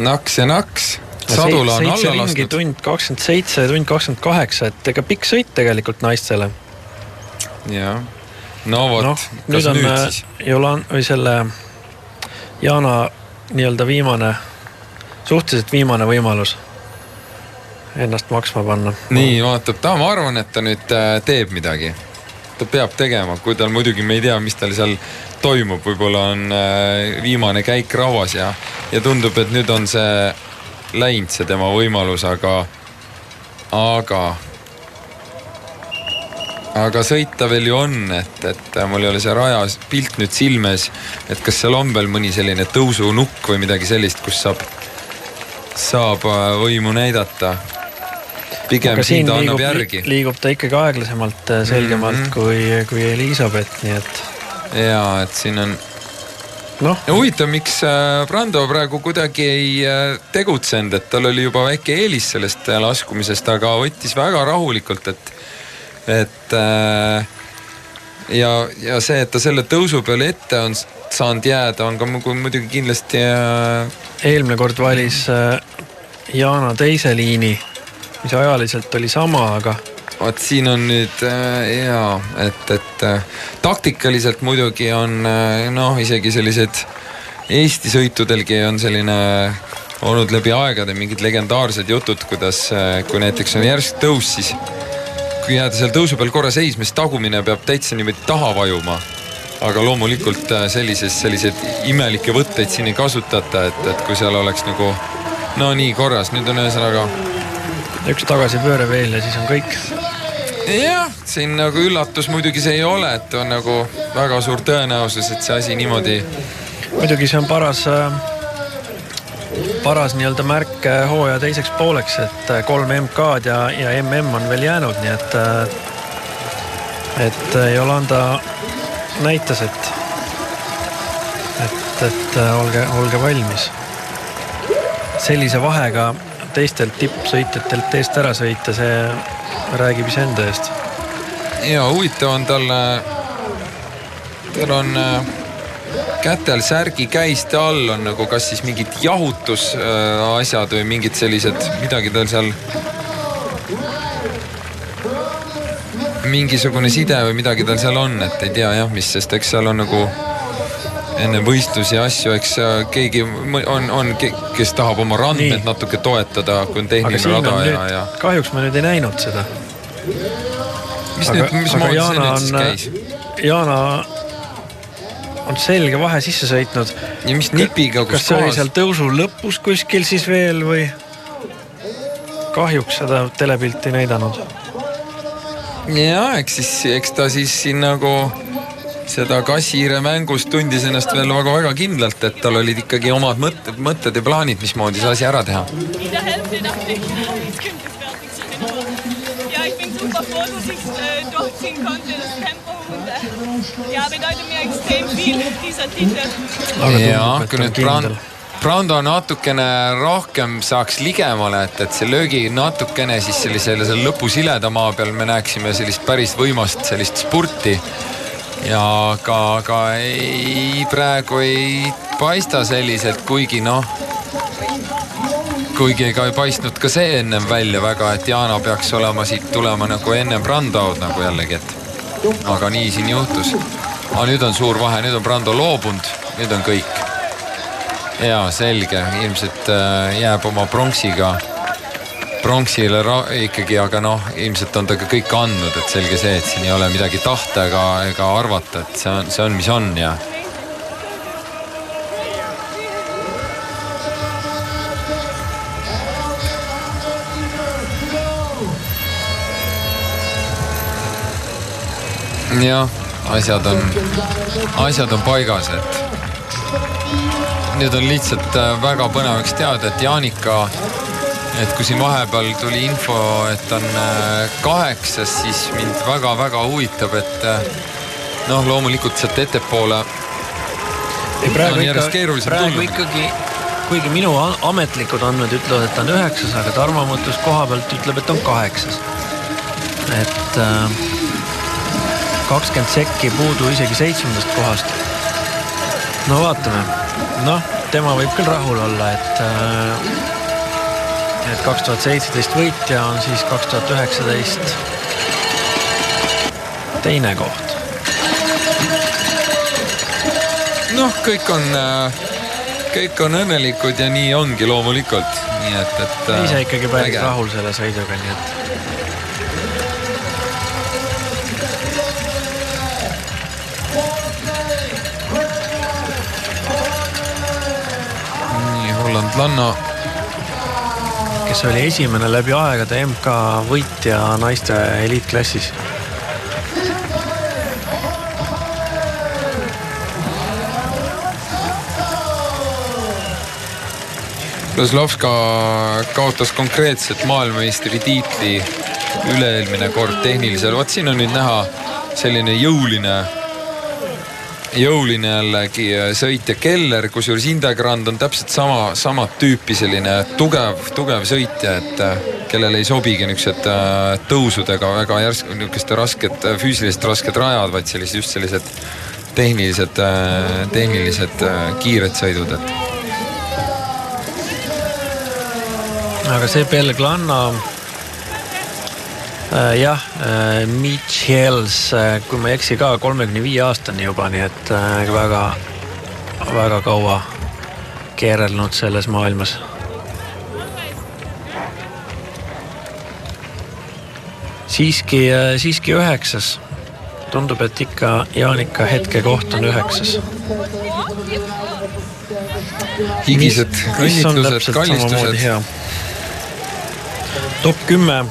B: naks ja naks. Sadula on alla lasnud.
A: 7 ringi, tund 27, tund 28, et ega pikk sõit tegelikult naistele.
B: Ja. No vot, kas nüüd siis?
A: Või selle Jana nii-öelda suhteliselt viimane võimalus ennast maksma panna.
B: Nii, vaatab ta, ma arvan, et ta nüüd teeb midagi. Ta peab tegema, kui tal muidugi me ei tea, mis tal seal toimub, võib-olla on viimane käik rauas ja tundub, et nüüd on see läinud see tema võimalus, aga sõita veel ju on, et mul ei ole see raja pilt nüüd silmes, et kas seal on veel mõni selline tõusunukk või midagi sellist, kus saab võimu näidata. Pigem siin ta annab järgi.
A: Liigub ta ikkagi aeglasemalt selgemalt kui Elisabeth, nii et
B: jaa, et siin on
A: noh.
B: Ja huvitav, miks Brando praegu kuidagi ei tegutsenud, et tal oli juba väike eelis sellest laskumisest, aga võttis väga rahulikult, et ja see, et ta selle tõusu peale ette on saanud jääda, on ka muidugi kindlasti
A: eelmine kord valis Jana teise liini, mis ajaliselt oli sama, aga
B: vaat siin on nüüd et taktikaliselt muidugi on isegi sellised Eesti sõitudelgi on selline olnud läbi aegade mingid legendaarsed jutud, kuidas kui näiteks on järsk tõus, siis kui jääda seal tõusu peal korra seisma, siis tagumine peab täitsa niimoodi taha vajuma. Aga loomulikult selliseid imelikke võtteid siin ei kasutata, et kui seal oleks nagu nii korras, nüüd on ühesõnaga
A: üks tagasipööre veel ja siis on kõik.
B: Jah, siin nagu üllatus muidugi see ei ole, et on nagu väga suur tõenäosus, et see asi niimoodi.
A: Muidugi see on paras nii-öelda märk hooaja teiseks pooleks, et 3 MK-d ja MM on veel jäänud, nii et Jolanda näitas, et olge valmis. Sellise vahega teistelt tippsõitjatelt eest ära sõita, see räägib iseenda eest.
B: Ja huvitav on tal on kätel särgi käiste all on nagu kas siis mingid jahutusasjad või mingid sellised, midagi tal seal mingisugune side või midagi tal seal on, et ei tea jah, mis, sest eks seal on nagu enne võistlusi asju, eks keegi on, kes tahab oma randmed natuke toetada, kui on tehniline rada ja
A: kahjuks ma nüüd ei näinud seda.
B: Mis moodi see nüüd siis käis?
A: Jana on selge vahe sisse sõitnud.
B: Ja mis nipiga,
A: kas see oli seal tõusu lõpus kuskil siis veel või kahjuks seda telepilti ei näidanud?
B: Ja, eks ta siis siin nagu seda kassiire mängust tundis ennast veel väga kindlalt, et tal olid ikkagi omad mõtted ja plaanid, mismoodi see asi ära teha. Ja, kui nüüd Brando natukene rohkem saaks ligemale, et see löögi natukene siis sellisele lõpu sileda maa peal me näeksime sellist päris võimast sellist spurti ja ka praegu ei paista selliselt, kuigi ka ei paistnud ka see ennem välja väga, et Jana peaks olema siit tulema nagu enne Brando'd nagu jällegi, et aga nii siin juhtus. Aga nüüd on suur vahe, nüüd on Brando loobunud, nüüd on kõik. Ja selge, ilmselt jääb oma pronksile ikkagi, aga ilmselt on ta ka kõik andnud, et selge see, et siin ei ole midagi tahta ega arvata, et see on, mis on ja jah, asjad on paigas, et nüüd on lihtsalt väga põnevaks teada, et Jaanika, et kui siin vahepeal tuli info, et on 8, siis mind väga huvitab, et loomulikult sealt ettepoole on järjest keerulisem tulnud.
A: Ikkagi, kuigi minu ametlikud andmed ütlevad, et on 9, aga Tarmo mõtlus koha pealt ütleb, et on 8. Et 20 sekki puudu isegi 7. kohast. Vaatame. Tema võib küll rahul olla, et 2017 võitja on siis 2019 teine koht.
B: Kõik on õnnelikud ja nii ongi loomulikult. Nii et
A: ise ikkagi päris rahul selle sõiduga, nii et
B: Lanna, kes
A: oli esimene läbi aegade MK võitja naiste eliitklassis.
B: Kozlovska kaotas konkreetselt maailmameistri tiitli üle-eelmine kord tehnilisel. Vaat siin on nüüd näha selline jõuline jällegi sõitja Keller, kusjuures Indegrand on täpselt sama tüüpi selline tugev sõitja, et kellel ei sobigi niisugused tõusudega väga järsku niisugused füüsiliselt rasked rajad, vaid sellised tehnilised kiired sõidud, et.
A: Aga see Belglanna Michels, kui ma ei eksi ka 35 aastani juba, nii et väga kaua keerelnud selles maailmas. Siiski 9. Tundub, et ikka Jaanika hetke koht on 9.
B: Higised õnnitlused, kallistused.
A: Top 10.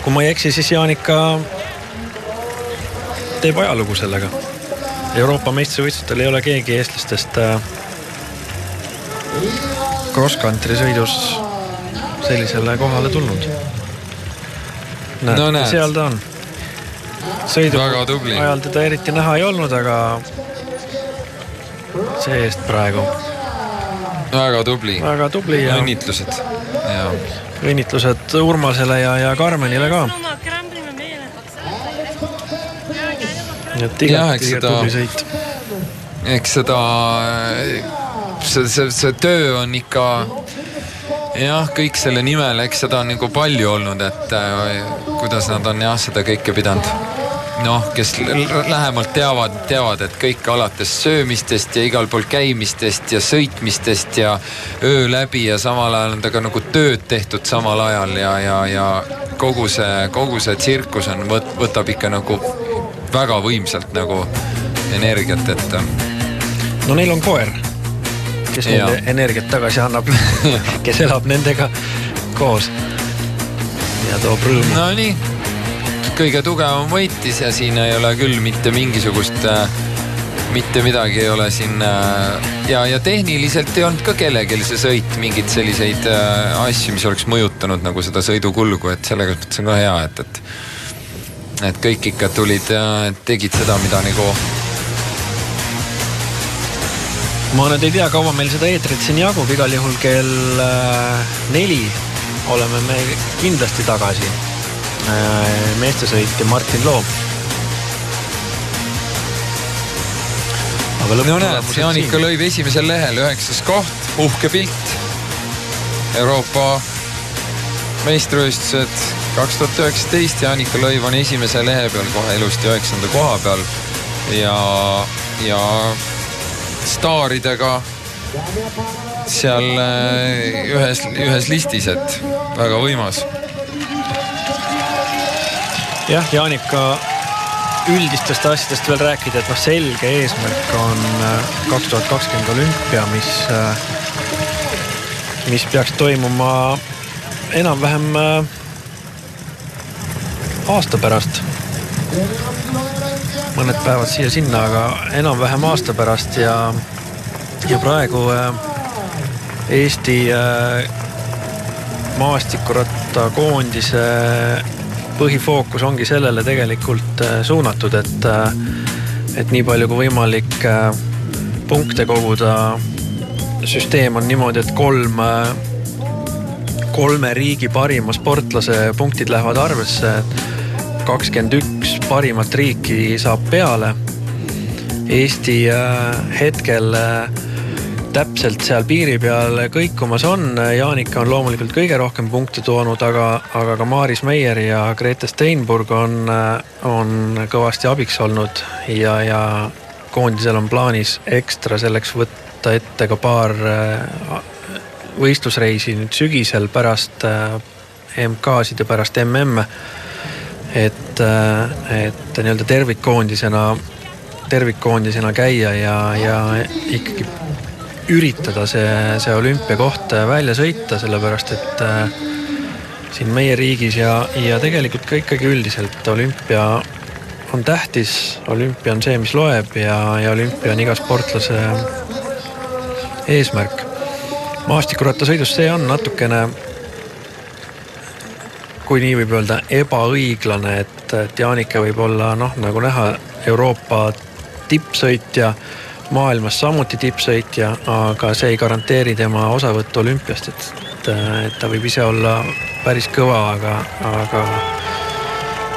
A: Kui ma ei eksi, siis Jaanika teeb ajalugu sellega. Euroopa meistrivõistlustel ei ole keegi eestlastest cross-country sõidus sellisele kohale tulnud. Näed, seal ta on. Sõidu ajal teda eriti näha ei olnud, aga see eest praegu.
B: Väga tubli
A: ja
B: õnnitlused. Ja.
A: Õnnitlused Urmasele ja Karmenile ka.
B: Eks see töö on ikka kõik selle nimel, eks seda on nagu palju olnud, et kuidas nad on seda kõike pidanud. Kes lähemalt teavad, et kõik alates söömistest ja igal pool käimistest ja sõitmistest ja öö läbi ja samal ajal on ta ka nagu tööd tehtud samal ajal ja kogu see tsirkus võtab ikka nagu väga võimsalt nagu energiat, et.
A: No neil on koer, kes neile energiat tagasi annab, kes elab nendega koos ja toob rõõmu.
B: No nii. Kõige tugevam võitis ja siin ei ole küll mitte mingisugust, mitte midagi ei ole siin ja tehniliselt ei olnud ka kellelgi see sõit mingid selliseid asju, mis oleks mõjutanud nagu seda sõidukulgu, et sellega on ka hea, et kõik ikka tulid ja tegid seda, mida nagu.
A: Ma nüüd ei tea, kaua meil seda eetrit siin jagub, igal juhul kell 4 oleme me kindlasti tagasi. Meestesõitja Martin Loob.
B: No näed, Jaanika Lõiv esimesel lehel 9. koht, uhke pilt. Euroopa meistrivõistlused 2019, Jaanika Lõiv on esimese lehe peal kohe ilusti 9. koha peal ja staaridega seal ühes listis, et väga võimas.
A: Jah, Jaanika üldistest asjadest veel rääkida, et selge eesmärk on 2020 olümpia, mis peaks toimuma enam-vähem aasta pärast. Mõned päevad siia-sinna, aga enam-vähem aasta pärast ja praegu Eesti maastikuratta koondise põhifookus ongi sellele tegelikult suunatud, et nii palju kui võimalik punkte koguda. Süsteem on niimoodi, et kolme riigi parima sportlase punktid lähevad arvesse. 21 parimat riiki saab peale. Eesti hetkel täpselt seal piiri peal kõikumas on. Jaanika on loomulikult kõige rohkem punkte toonud, aga ka Maaris Meier ja Grete Steinburg on kõvasti abiks olnud ja koondisel on plaanis ekstra selleks võtta ette ka paar võistlusreisi nüüd sügisel pärast MK-sid ja pärast MM, et nii-öelda tervikkoondisena käia ja ikkagi üritada see olümpiakoht välja sõita, sellepärast et siin meie riigis ja tegelikult ka ikkagi üldiselt olümpia on tähtis, olümpia on see, mis loeb ja olümpia on iga sportlase eesmärk. Maastikurattasõidus see on natukene, kui nii võib öelda, ebaõiglane, et Jaanika võib olla nagu näha Euroopa tippsõitja, maailmas samuti tippsõitja, aga see ei garanteeri tema osavõttu olümpiast, et ta võib ise olla päris kõva, aga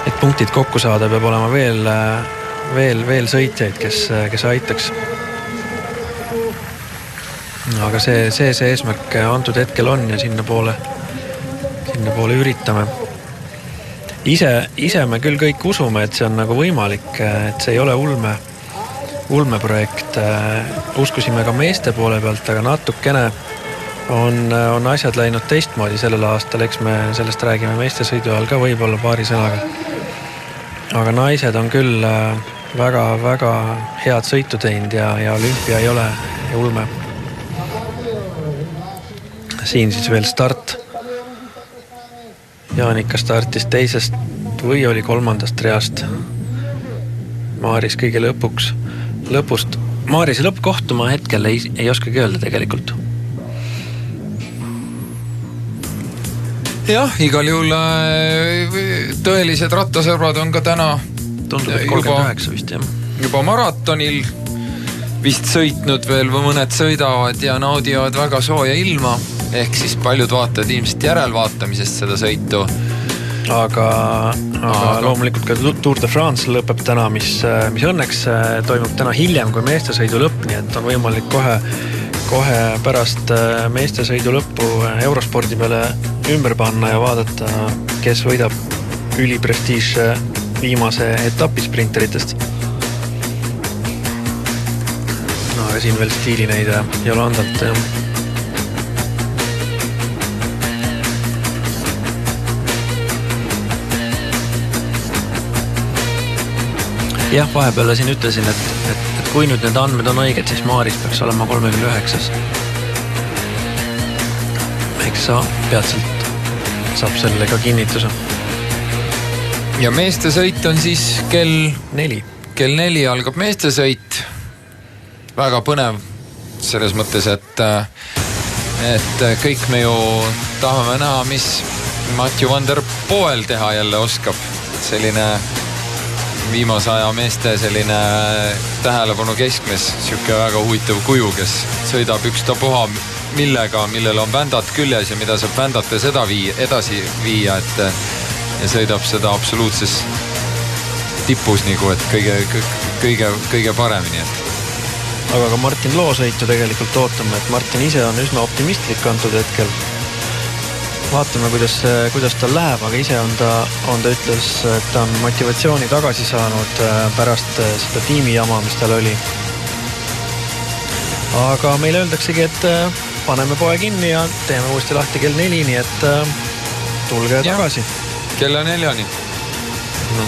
A: et punktid kokku saada, peab olema veel sõitjaid, kes aitaks. Aga see eesmärk antud hetkel on ja sinna poole üritame. Ise me küll kõik usume, et see on nagu võimalik, et see ei ole ulmeprojekt. Uskusime ka meeste poole pealt, aga natukene on asjad läinud teistmoodi sellel aastal, eks me sellest räägime meeste sõidu ajal ka võib-olla paari sõnaga. Aga naised on küll väga head sõitu teinud ja olümpia ei ole ulme. Siin siis veel start. Jaanika startis teisest või oli 3. reast. Maaris kõige lõpust. Maarise lõppkohtu ma hetkel ei oskagi öelda tegelikult.
B: Jah, igal juhul tõelised rattasõbrad on ka täna
A: tundub, et 39 vist, jah.
B: Juba maratonil vist sõitnud veel või mõned sõidavad ja naudivad väga sooja ilma. Ehk siis paljud vaatavad ilmselt järelvaatamisest seda sõitu.
A: Aga loomulikult ka Tour de France lõpeb täna, mis õnneks toimub täna hiljem kui meestesõidu lõpp, nii et on võimalik kohe pärast meestesõidu lõppu Eurospordi peale ümber panna ja vaadata, kes võidab üliprestiiž viimase etapi sprinteritest. No aga siin veel stiilinäide Jolandalt. Jah, vahepeal siin ütlesin, et kui nüüd need andmed on õiged, siis Maaris peaks olema 39. Eks peatselt saab selle ka kinnituse.
B: Ja meestesõit on siis kell
A: 4.
B: Kell 4 algab meestesõit. Väga põnev selles mõttes, et kõik me ju tahame näha, mis Mathieu van der Poel teha jälle oskab. Selline viimase aja meeste selline tähelepanu keskmes, siuke väga huvitav kuju, kes sõidab ükstapuha millel on vändad küljes ja mida saab vändate edasi viia, ja sõidab seda absoluutses tipus nagu, et kõige paremini.
A: Aga ka Martin Loo sõitu tegelikult ootame, et Martin ise on üsna optimistlik antud hetkel. Vaatame, kuidas tal läheb, aga ise on ta ütles, et ta on motivatsiooni tagasi saanud pärast seda tiimijama, mis tal oli. Aga meile öeldaksegi, et paneme poe kinni ja teeme uuesti lahti kell 4, nii et tulge tagasi.
B: Kella 4-ni.
A: No.